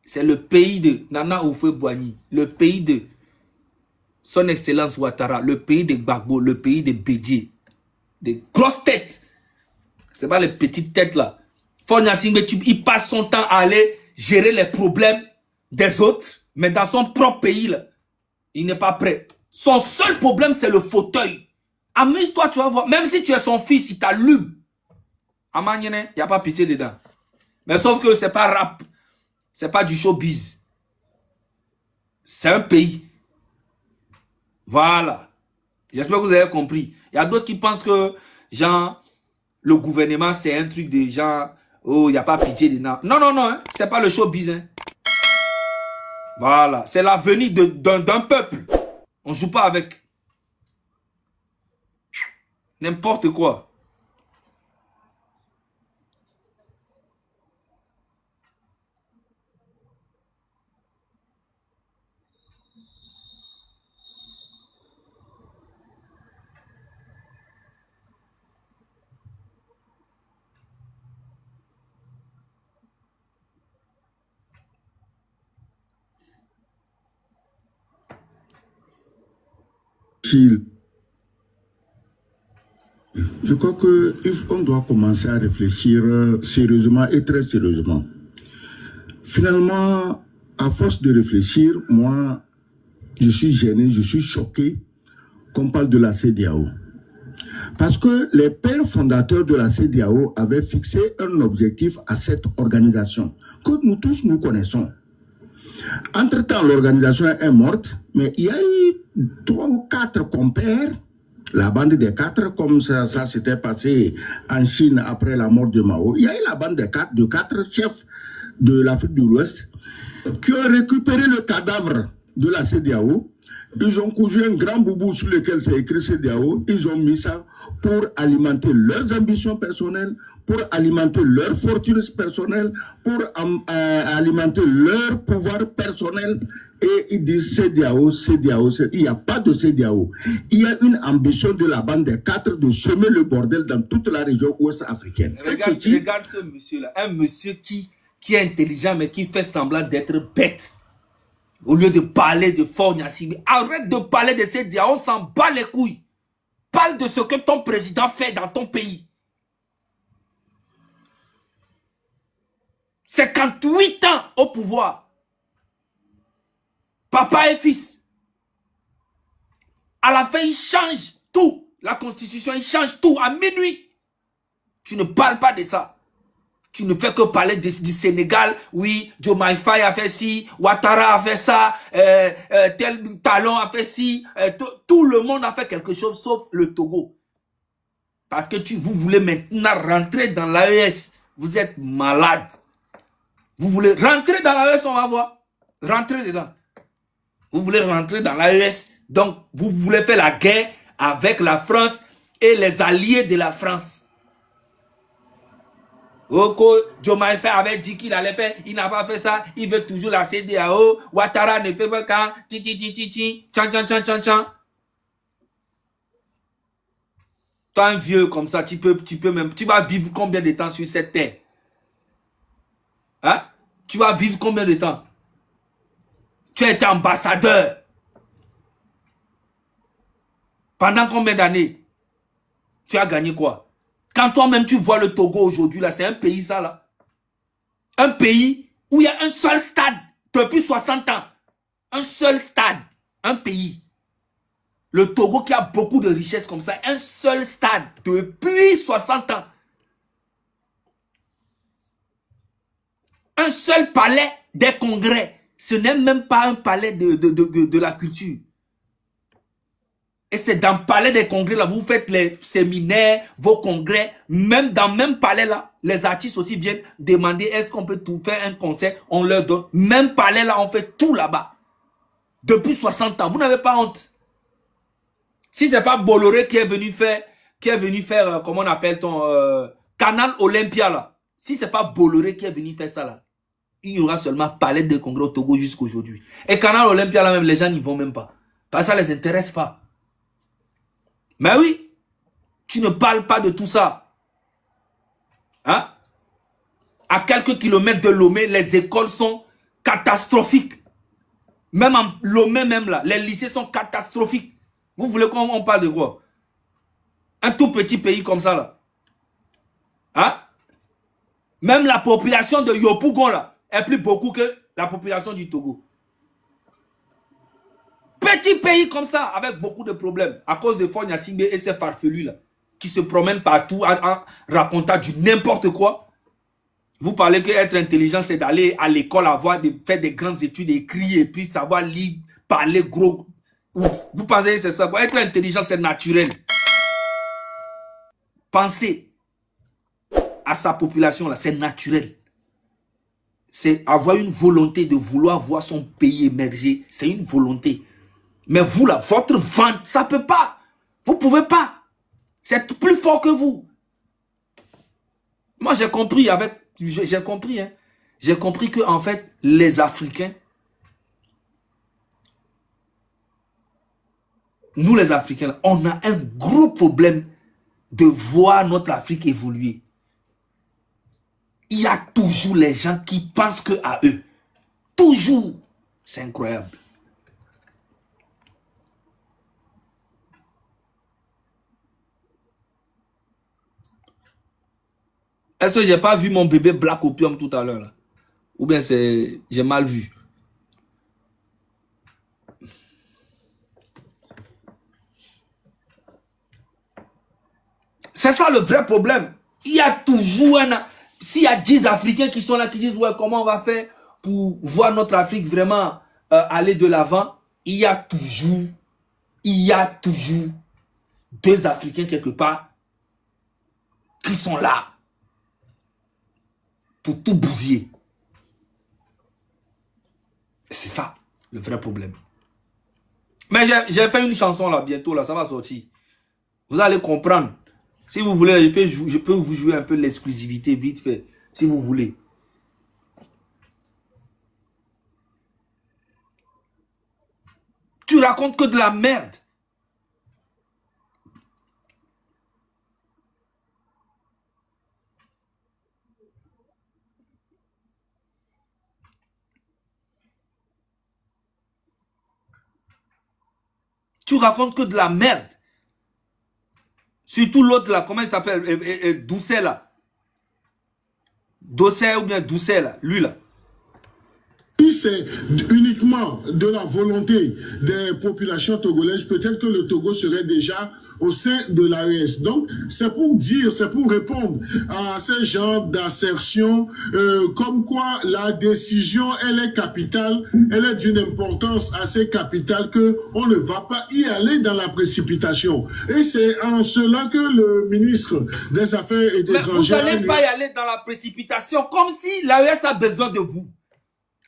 c'est le pays de Nana Houphouët-Boigny, le pays de Son Excellence Ouattara, le pays de Gbagbo, le pays de Bédié. Des grosses têtes. C'est pas les petites têtes là. Fornia Singbe, il passe son temps à aller gérer les problèmes des autres, mais dans son propre pays là, il n'est pas prêt. Son seul problème, c'est le fauteuil. Amuse-toi, tu vas voir. Même si tu es son fils, il t'allume. Amanyene, il n'y a pas pitié dedans. Mais sauf que c'est pas rap. C'est pas du showbiz. C'est un pays. Voilà. J'espère que vous avez compris. Il y a d'autres qui pensent que, genre, le gouvernement, c'est un truc de genre, oh, il n'y a pas pitié dedans. Non, non, non, hein, c'est pas le showbiz. Hein. Voilà. C'est l'avenir d'un peuple. On ne joue pas avec n'importe quoi. Je crois qu'on doit commencer à réfléchir sérieusement et très sérieusement. Finalement, à force de réfléchir, moi, je suis gêné, je suis choqué qu'on parle de la CEDEAO. Parce que les pères fondateurs de la CEDEAO avaient fixé un objectif à cette organisation que nous tous nous connaissons. Entre-temps, l'organisation est morte, mais il y a eu 3 ou 4 compères, la bande des 4, comme ça s'était passé en Chine après la mort de Mao. Il y a eu la bande de 4 chefs de l'Afrique de l'Ouest qui ont récupéré le cadavre de la CEDEAO. Ils ont cousu un grand boubou sur lequel c'est écrit CEDEAO. Ils ont mis ça pour alimenter leurs ambitions personnelles, pour alimenter leur fortune personnelle, pour alimenter leur pouvoir personnel. Et ils disent CEDEAO, CEDEAO. Il n'y a pas de CEDEAO. Il y a une ambition de la bande des 4 de semer le bordel dans toute la région ouest africaine. Regarde ce monsieur-là. Un monsieur qui est intelligent mais qui fait semblant d'être bête. Au lieu de parler de Fornia Singbe, arrête de parler de CEDEAO, on s'en bat les couilles. Parle de ce que ton président fait dans ton pays. 58 ans au pouvoir. Papa et fils. À la fin, il change tout. La constitution, il change tout à minuit. Tu ne parles pas de ça. Tu ne fais que parler du Sénégal. Oui, Diomaye Faye a fait ci, Ouattara a fait ça, tel Talon a fait ci. Tout le monde a fait quelque chose sauf le Togo. Parce que vous voulez maintenant rentrer dans l'AES. Vous êtes malade. Vous voulez rentrer dans l'AES, on va voir. Rentrez dedans. Vous voulez rentrer dans l'AES. Donc, vous voulez faire la guerre avec la France et les alliés de la France. Diomaye Faye avait dit qu'il allait faire, il n'a pas fait ça, il veut toujours la CEDEAO, Ouattara ne fait pas qu'un, tchan. Toi, un vieux comme ça, tu vas vivre combien de temps sur cette terre? Hein? Tu vas vivre combien de temps? Tu as été ambassadeur. Pendant combien d'années? Tu as gagné quoi? Quand toi-même tu vois le Togo aujourd'hui, là, c'est un pays ça là. Un pays où il y a un seul stade depuis 60 ans. Un seul stade. Un pays. Le Togo qui a beaucoup de richesses comme ça. Un seul stade depuis 60 ans. Un seul palais des congrès. Ce n'est même pas un palais de la culture. Et c'est dans le palais des congrès là, vous faites les séminaires, vos congrès, même dans le même palais là, les artistes aussi viennent demander est-ce qu'on peut tout faire un concert, on leur donne. Même palais là, on fait tout là-bas. Depuis 60 ans, vous n'avez pas honte. Si c'est pas Bolloré qui est venu faire, comment on appelle Canal Olympia là. Si c'est pas Bolloré qui est venu faire ça là, il y aura seulement palais des congrès au Togo jusqu'aujourd'hui. Et Canal Olympia là même, les gens n'y vont même pas. Parce que ça les intéresse pas. Mais oui, tu ne parles pas de tout ça. Hein? À quelques kilomètres de Lomé, les écoles sont catastrophiques. Même en Lomé, même là, les lycées sont catastrophiques. Vous voulez qu'on parle de quoi? Un tout petit pays comme ça, là. Hein? Même la population de Yopougon, là, est plus beaucoup que la population du Togo. Petit pays comme ça, avec beaucoup de problèmes, à cause de Faure Gnassingbé et ces farfelus là, qui se promènent partout en racontant du n'importe quoi. Vous parlez qu'être intelligent, c'est d'aller à l'école, faire des grandes études, écrire, et puis savoir lire, parler gros. Vous pensez que c'est ça? Être intelligent, c'est naturel. Penser à sa population là, c'est naturel. C'est avoir une volonté de vouloir voir son pays émerger. C'est une volonté. Mais vous, là, votre vente, ça ne peut pas. Vous ne pouvez pas. C'est plus fort que vous. Moi, j'ai compris j'ai compris, hein. J'ai compris que, en fait, les Africains, nous les Africains, on a un gros problème de voir notre Afrique évoluer. Il y a toujours les gens qui pensent que à eux. Toujours. C'est incroyable. Est-ce que j'ai pas vu mon bébé Black Opium tout à l'heure? Ou bien j'ai mal vu? C'est ça le vrai problème. Il y a toujours s'il y a 10 Africains qui sont là, qui disent, ouais, comment on va faire pour voir notre Afrique vraiment aller de l'avant, il y a toujours 2 Africains quelque part qui sont là pour tout bousiller. C'est ça, le vrai problème. Mais j'ai fait une chanson là, bientôt, là, ça va sortir. Vous allez comprendre. Si vous voulez, je peux vous jouer un peu l'exclusivité vite fait, si vous voulez. Tu racontes que de la merde. Tu racontes que de la merde. Surtout l'autre là, comment il s'appelle? Doucet là. Doucet ou bien Doucet là, lui là. Si c'est uniquement de la volonté des populations togolaises, peut-être que le Togo serait déjà au sein de l'AES. Donc, c'est pour dire, c'est pour répondre à ce genre d'assertion, comme quoi la décision, elle est capitale, elle est d'une importance assez capitale qu'on ne va pas y aller dans la précipitation. Et c'est en cela que le ministre des Affaires étrangères... Mais vous n'allez pas y aller dans la précipitation, comme si l'AES a besoin de vous.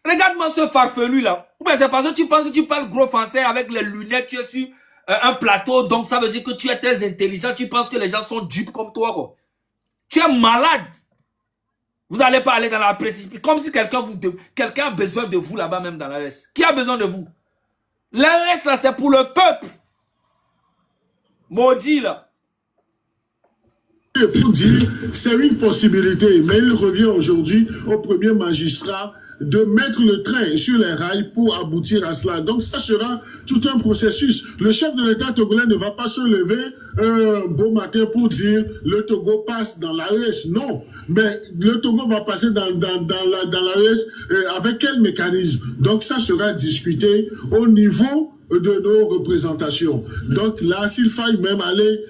Regarde-moi ce farfelu là. Ou bien c'est parce que tu penses que tu parles gros français avec les lunettes, tu es sur un plateau, donc ça veut dire que tu es très intelligent, tu penses que les gens sont dupes comme toi, quoi. Tu es malade. Vous n'allez pas aller dans la précipitation. Comme si quelqu'un a besoin de vous là-bas même dans l'AES. Qui a besoin de vous? L'AES là, c'est pour le peuple. Maudit là. Pour dire, c'est une possibilité, mais il revient aujourd'hui au premier magistrat de mettre le train sur les rails pour aboutir à cela. Donc ça sera tout un processus. Le chef de l'État togolais ne va pas se lever un beau matin pour dire le Togo passe dans l'AES. Non, mais le Togo va passer dans l'AES avec quel mécanisme? Donc ça sera discuté au niveau de nos représentations. Donc là, s'il faille même aller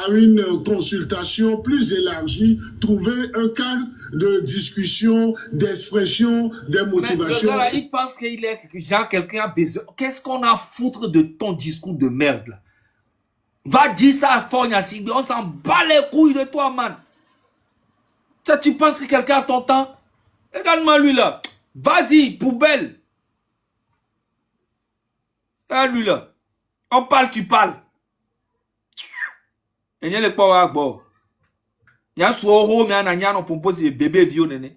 à une consultation plus élargie, trouver un cadre de discussion, d'expression, des motivations. Mais le gars là, il pense qu'il est genre quelqu'un a besoin. Qu'est-ce qu'on a à foutre de ton discours de merde là? Va dire ça à Faure Gnassingbé, on s'en bat les couilles de toi, man. Ça, tu penses que quelqu'un a ton temps? Regarde-moi lui là. Vas-y, poubelle. Regarde lui là. On parle, tu parles. Et il y a les power bon. Il y a un soho, mais il y a un propose de bébé vieux, néné.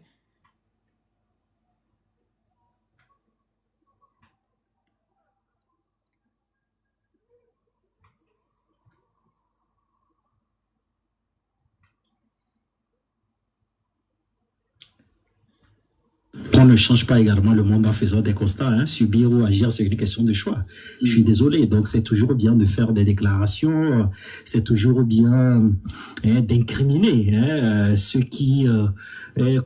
qu'on ne change pas également le monde en faisant des constats. Hein. Subir ou agir, c'est une question de choix. Je suis désolé. Donc, c'est toujours bien de faire des déclarations. C'est toujours bien d'incriminer ceux qui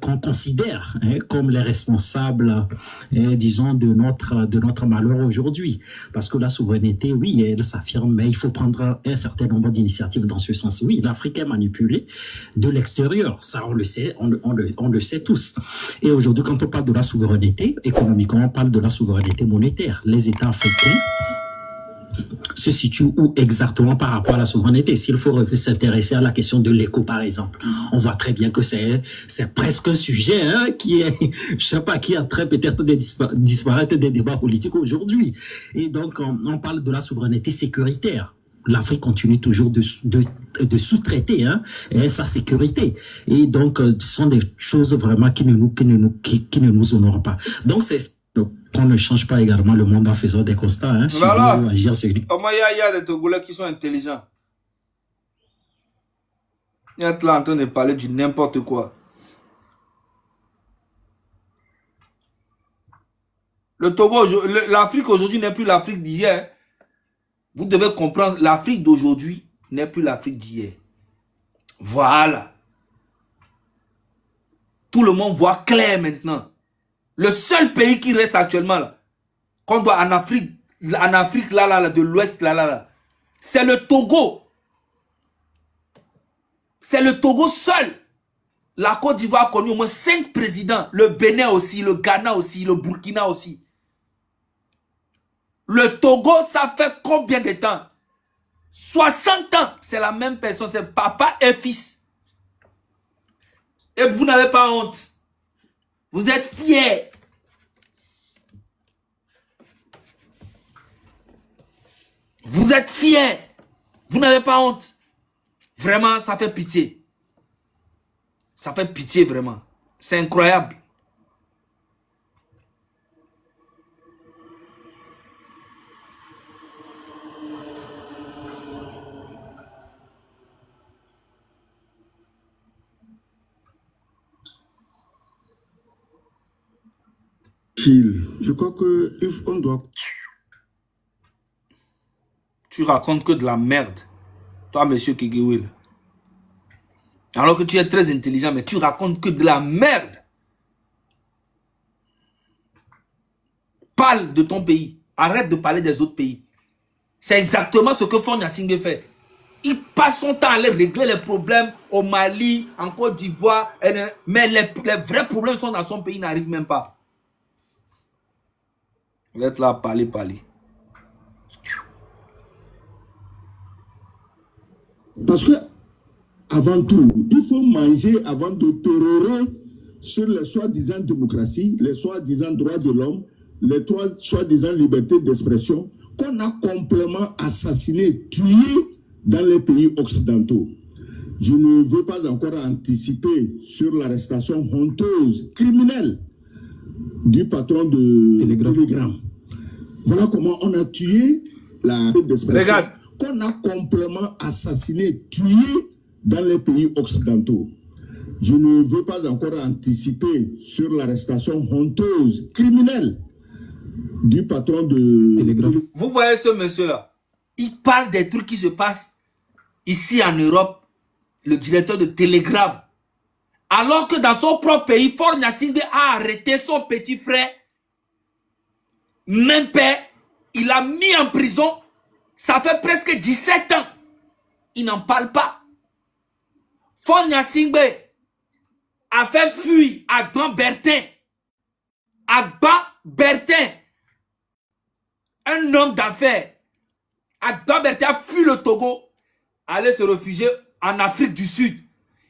qu'on considère comme les responsables, disons, de notre malheur aujourd'hui. Parce que la souveraineté, oui, elle s'affirme, mais il faut prendre un certain nombre d'initiatives dans ce sens. Oui, l'Afrique est manipulée de l'extérieur. Ça, on le sait, on le sait tous. Et aujourd'hui, quand on parle de la souveraineté économique, on parle de la souveraineté monétaire. Les États africains se situent où exactement par rapport à la souveraineté? S'il faut s'intéresser à la question de l'éco, par exemple, on voit très bien que c'est presque un sujet qui est, je sais pas, qui est en train peut-être de disparaître des débats politiques aujourd'hui. Et donc, on parle de la souveraineté sécuritaire. L'Afrique continue toujours de sous-traiter sa sécurité. Et donc, ce sont des choses vraiment qui ne nous honorent pas. Donc, c'est qu'on ne change pas également le monde en faisant des constats. Hein, voilà. Ou agir, c'est unique. Il y a des Togolais qui sont intelligents. Ils sont là en train de parler du n'importe quoi. Le Togo, l'Afrique aujourd'hui n'est plus l'Afrique d'hier. Vous devez comprendre, l'Afrique d'aujourd'hui n'est plus l'Afrique d'hier. Voilà. Tout le monde voit clair maintenant. Le seul pays qui reste actuellement là, qu'on doit en Afrique là, de l'Ouest là, c'est le Togo. C'est le Togo seul. La Côte d'Ivoire a connu au moins 5 présidents. Le Bénin aussi, le Ghana aussi, le Burkina aussi. Le Togo, ça fait combien de temps? 60 ans. C'est la même personne, c'est papa et fils. Et vous n'avez pas honte. Vous êtes fiers. Vous êtes fiers. Vous n'avez pas honte. Vraiment, ça fait pitié. Ça fait pitié vraiment. C'est incroyable. Je crois qu'on doit... Tu racontes que de la merde. Toi, monsieur Kigewil. Alors que tu es très intelligent, mais tu racontes que de la merde. Parle de ton pays. Arrête de parler des autres pays. C'est exactement ce que Faure Gnassingbé fait. Il passe son temps à aller régler les problèmes au Mali, en Côte d'Ivoire. Mais les vrais problèmes sont dans son pays, n'arrivent même pas. Vous êtes là, parler. Parce que, avant tout, il faut manger avant de pérorer sur les soi-disant démocraties, les soi-disant droits de l'homme, les soi-disant libertés d'expression, qu'on a complètement assassiné, tué dans les pays occidentaux. Je ne veux pas encore anticiper sur l'arrestation honteuse, criminelle, du patron de Telegram. Voilà comment on a tué la liberté d'expression, qu'on a complètement assassiné, tué dans les pays occidentaux. Je ne veux pas encore anticiper sur l'arrestation honteuse, criminelle, du patron de Telegram. Vous voyez ce monsieur-là, il parle des trucs qui se passent ici en Europe, le directeur de Telegram. Alors que dans son propre pays, Faure Gnassingbé a arrêté son petit frère, même père, il l'a mis en prison. Ça fait presque 17 ans. Il n'en parle pas. Faure Gnassingbé a fait fuir Agban Bertin. Agban Bertin, un homme d'affaires. Agban Bertin a fui le Togo, allait se réfugier en Afrique du Sud.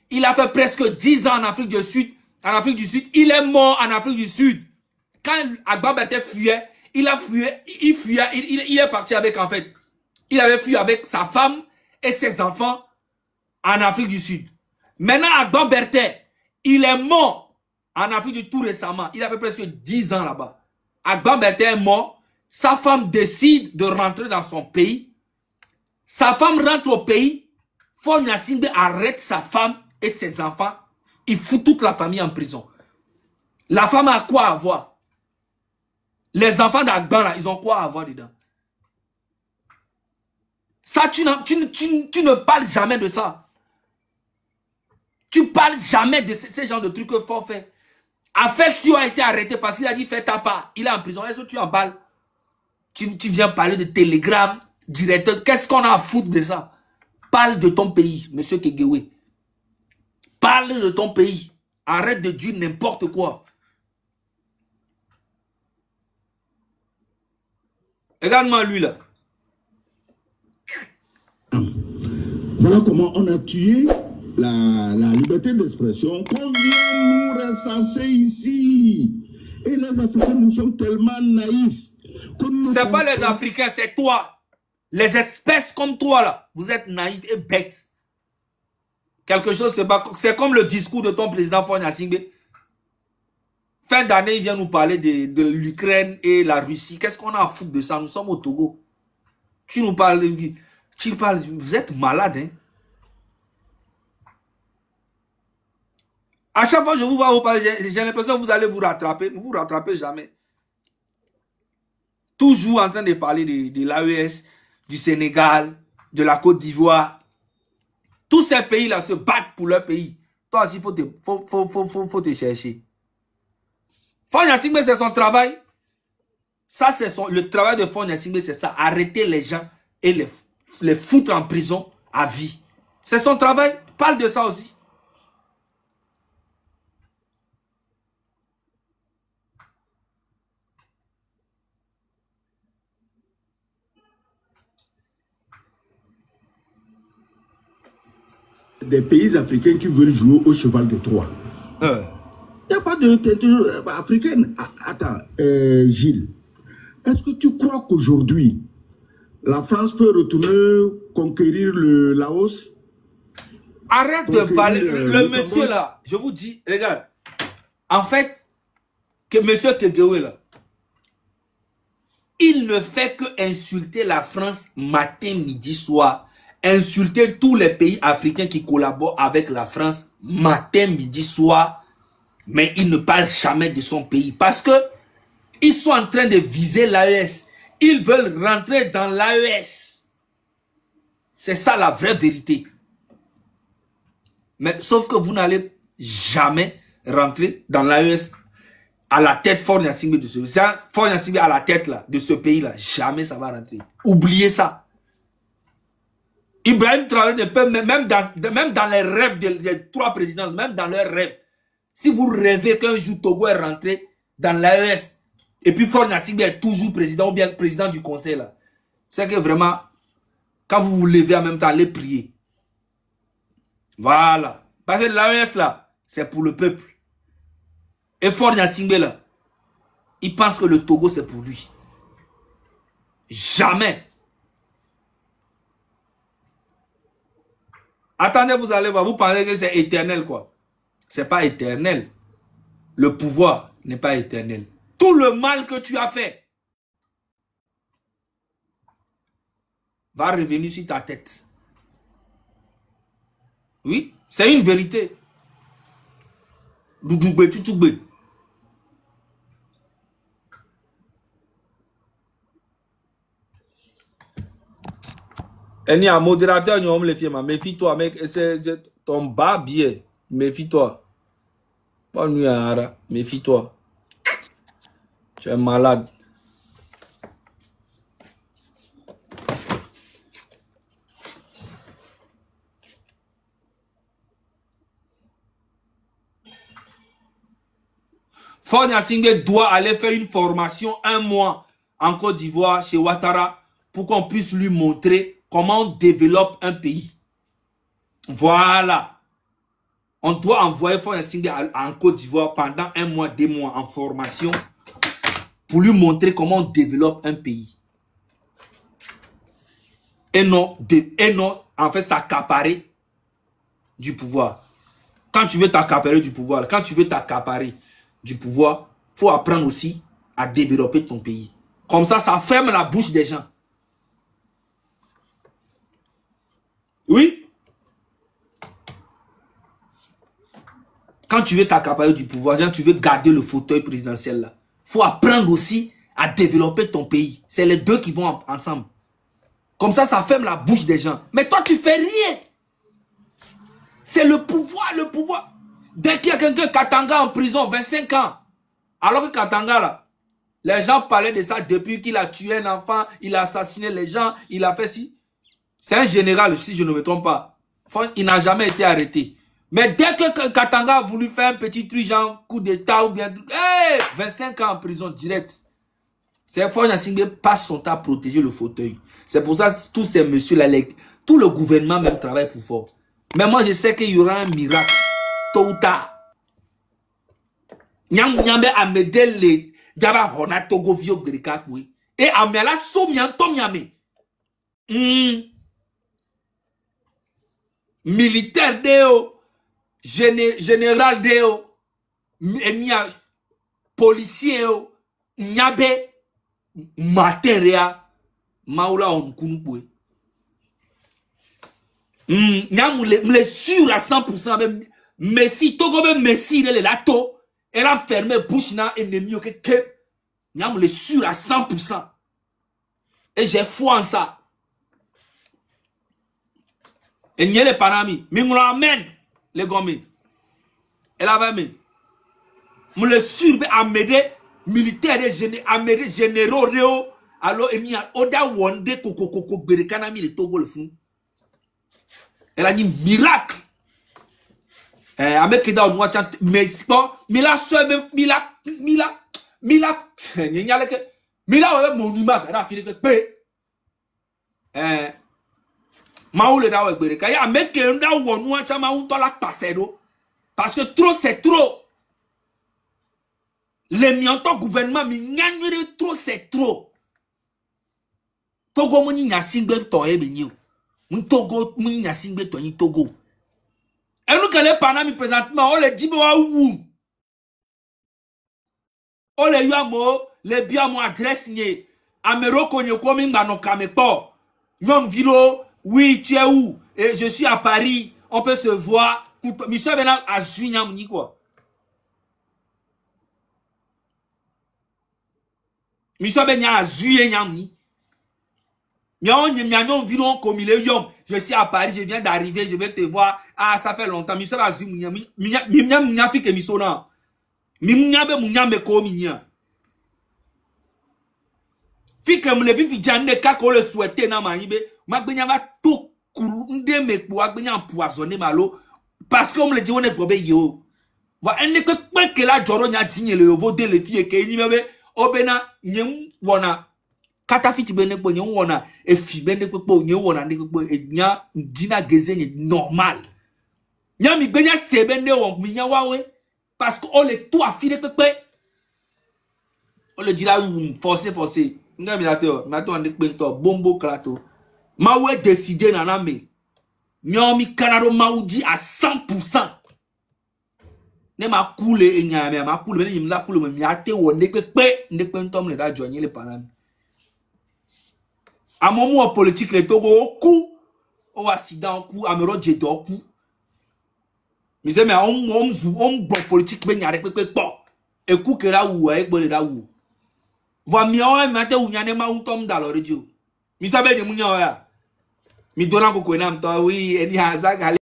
Il a fait presque 10 ans en Afrique du Sud. Il est mort en Afrique du Sud. Quand Agban Bertin fuyait, il est parti avec, en fait, il avait fui avec sa femme et ses enfants en Afrique du Sud. Maintenant, Agban Bertin, il est mort en Afrique du Sud tout récemment. Il a fait presque 10 ans là-bas. Agban Bertin est mort. Sa femme décide de rentrer dans son pays. Sa femme rentre au pays. Faure Gnassingbé arrête sa femme et ses enfants. Il fout toute la famille en prison. La femme a quoi à voir? Les enfants d'Agban, là, ils ont quoi à voir dedans? Ça, tu ne parles jamais de ça. Tu parles jamais de ces genres de trucs que faut faire. Affection a été arrêté parce qu'il a dit fais ta part. Il est en prison. Est-ce que tu en parles? Tu viens parler de télégramme, directeur. Qu'est-ce qu'on a à foutre de ça? Parle de ton pays, monsieur Kegewe. Parle de ton pays. Arrête de dire n'importe quoi. Regarde-moi lui là. Voilà comment on a tué la liberté d'expression qu'on vient nous recenser ici. Et les Africains, nous sommes tellement naïfs. C'est pas les Africains, c'est toi. Les espèces comme toi là, vous êtes naïfs et bêtes. Quelque chose, c'est comme le discours de ton président Faure Gnassingbé. Fin d'année, il vient nous parler de l'Ukraine et la Russie. Qu'est-ce qu'on a à foutre de ça? Nous sommes au Togo. Tu nous parles, vous êtes malade, hein? À chaque fois que je vous vois vous parler, j'ai l'impression que vous allez vous rattraper. Ne vous rattrapez jamais. Toujours en train de parler de l'AES, du Sénégal, de la Côte d'Ivoire. Tous ces pays-là se battent pour leur pays. Toi aussi, faut te chercher. Faure Gnassingbé, c'est son travail. Ça, c'est le travail de Faure Gnassingbé, c'est ça. Arrêter les gens et les foutre en prison à vie. C'est son travail. Parle de ça aussi. Des pays africains qui veulent jouer au cheval de Troie. Il n'y a pas de africaine. Attends, Gilles, est-ce que tu crois qu'aujourd'hui, la France peut retourner conquérir le Laos? Arrête de parler. Le monsieur là, je vous dis, regarde. En fait, que monsieur Kegewe là, il ne fait que insulter la France matin, midi, soir. Insulter tous les pays africains qui collaborent avec la France matin, midi, soir. Mais il ne parle jamais de son pays. Parce que ils sont en train de viser l'AES. Ils veulent rentrer dans l'AES. C'est ça la vraie vérité. Mais sauf que vous n'allez jamais rentrer dans l'AES à la tête Faure Gnassingbé de ce pays. Faure Gnassingbé à la tête là, de ce pays-là. Jamais ça va rentrer. Oubliez ça. Ibrahim Traoré ne peut, même dans les rêves des trois présidents, même dans leurs rêves, si vous rêvez qu'un jour Togo est rentré dans l'AES, et puis Faure Gnassingbé est toujours président ou bien président du conseil là, c'est que vraiment, quand vous vous levez en même temps, allez prier. Voilà. Parce que l'AES là, c'est pour le peuple. Et Faure Gnassingbé là, il pense que le Togo c'est pour lui. Jamais. Attendez, vous allez voir, vous pensez que c'est éternel quoi. C'est pas éternel. Le pouvoir n'est pas éternel. Tout le mal que tu as fait va revenir sur ta tête. Oui, c'est une vérité. Doudoubé, toutoubé. Il y a un modérateur, méfie-toi, mec, c'est ton bas biais. Méfie-toi. Pas nuit à Hara, méfie-toi. Tu es malade. Faure Gnassingbé doit aller faire une formation 1 mois en Côte d'Ivoire chez Ouattara pour qu'on puisse lui montrer comment on développe un pays. Voilà. On doit envoyer Faure Gnassingbé en Côte d'Ivoire pendant 1 mois, 2 mois en formation pour lui montrer comment on développe un pays. Et non en fait, s'accaparer du pouvoir. Quand tu veux t'accaparer du pouvoir, il faut apprendre aussi à développer ton pays. Comme ça ferme la bouche des gens. Oui. quand tu veux t'accaparer du pouvoir, tu veux garder le fauteuil présidentiel là, faut apprendre aussi à développer ton pays. C'est les deux qui vont ensemble. Comme ça ferme la bouche des gens. Mais toi, tu fais rien. C'est le pouvoir, le pouvoir. Dès qu'il y a quelqu'un, Katanga en prison, 25 ans. Alors que Katanga là, les gens parlaient de ça depuis qu'il a tué un enfant, il a assassiné les gens, il a fait ci. C'est un général, si je ne me trompe pas. Il n'a jamais été arrêté. Mais dès que Katanga a voulu faire un petit truc, genre coup d'état ou bien... Hey, 25 ans en prison direct. C'est Faure Gnassingbé passe son temps à protéger le fauteuil. C'est pour ça que tous ces messieurs-là, tout le gouvernement même travaille pour Faure. Mais moi, je sais qu'il y aura un miracle, tôt ou tard. Nyambe amedele daba hona Togo vio grika oui. Et amela so mianto miame. Militaire deo, général deo, enya policier o, nyabe materia maula onkunupwe. Nyam le sûr à 100% même Messi Togo même Messi le lato. Elle a fermé bouche na ennemi que nyam le sûr à 100%. Et j'ai foi en ça. Et n'y a les panami, mais nous ramène les gommes. Elle a même. Nous le sûr à m'aider militaire à m'aider généraux réo. Alors il y a oda wonde koko berekanami le Togo le fou. Elle a dit miracle. Avec Keda on voit mais bon, Mila seul Mila Mila monument da fini que pe. Maoule da webere kaya avec Keda on voit chama on to la passedo parce que trop c'est trop. Les mianto gouvernement mi nyanyere trop c'est trop. Togo moni Gnassingbé to e benyo. Mon Togo moni Gnassingbé to ni Togo. Et nous, quand les Panami présentement, on les dit, on les yamo, les biamo adresse, Amero konyo komi ngano kamepo. Nyon vilo, oui, tu es où? Et je suis à Paris, on peut se voir. Monsieur Bena a zunyam ni quoi. Monsieur Bena a zunyam ni. Je suis à Paris, je viens d'arriver, je vais te voir. Ah, ça fait longtemps. Monsieur Azum, Mia fi que misona. Mia be munyambe ko minya. Fi que me vi jande ka ko le souhaiter na manibe. Magbenya va tout nde me po agbenya empoisonner malo parce que on me le dit on est gobé yo. Va enne que la joro nya tinye le yovo de le fi ke ni mebe obena nyem wona kata fiti bene po nyen wona e fi bene po nyen wona ne po e nya dina gezenye normal. Nya mi benya se bene won mi nya wawe parce que on le tout afile pepe. On le dit là forcé. Nga mi lato ande pento bombo klato. Mawe décider nana me. Nyomi kanado maudi à 100%. Ne ma coule e nya me ma coule bene yimla coule me mi ate won ne pepe ne pentom le da joigner le panami. À mon moment politique, les Togo au coup, au accident, au coup, à me roger au coup. Mais c'est mais on bon politique, ben y a rien que pas. Et coup que là où avec bon là où. Va mieux on matin où y a ne ma on tombe dans le radio. Mais ça ben de mounya ya. Mi donnant ko ko nam to oui, eni hazak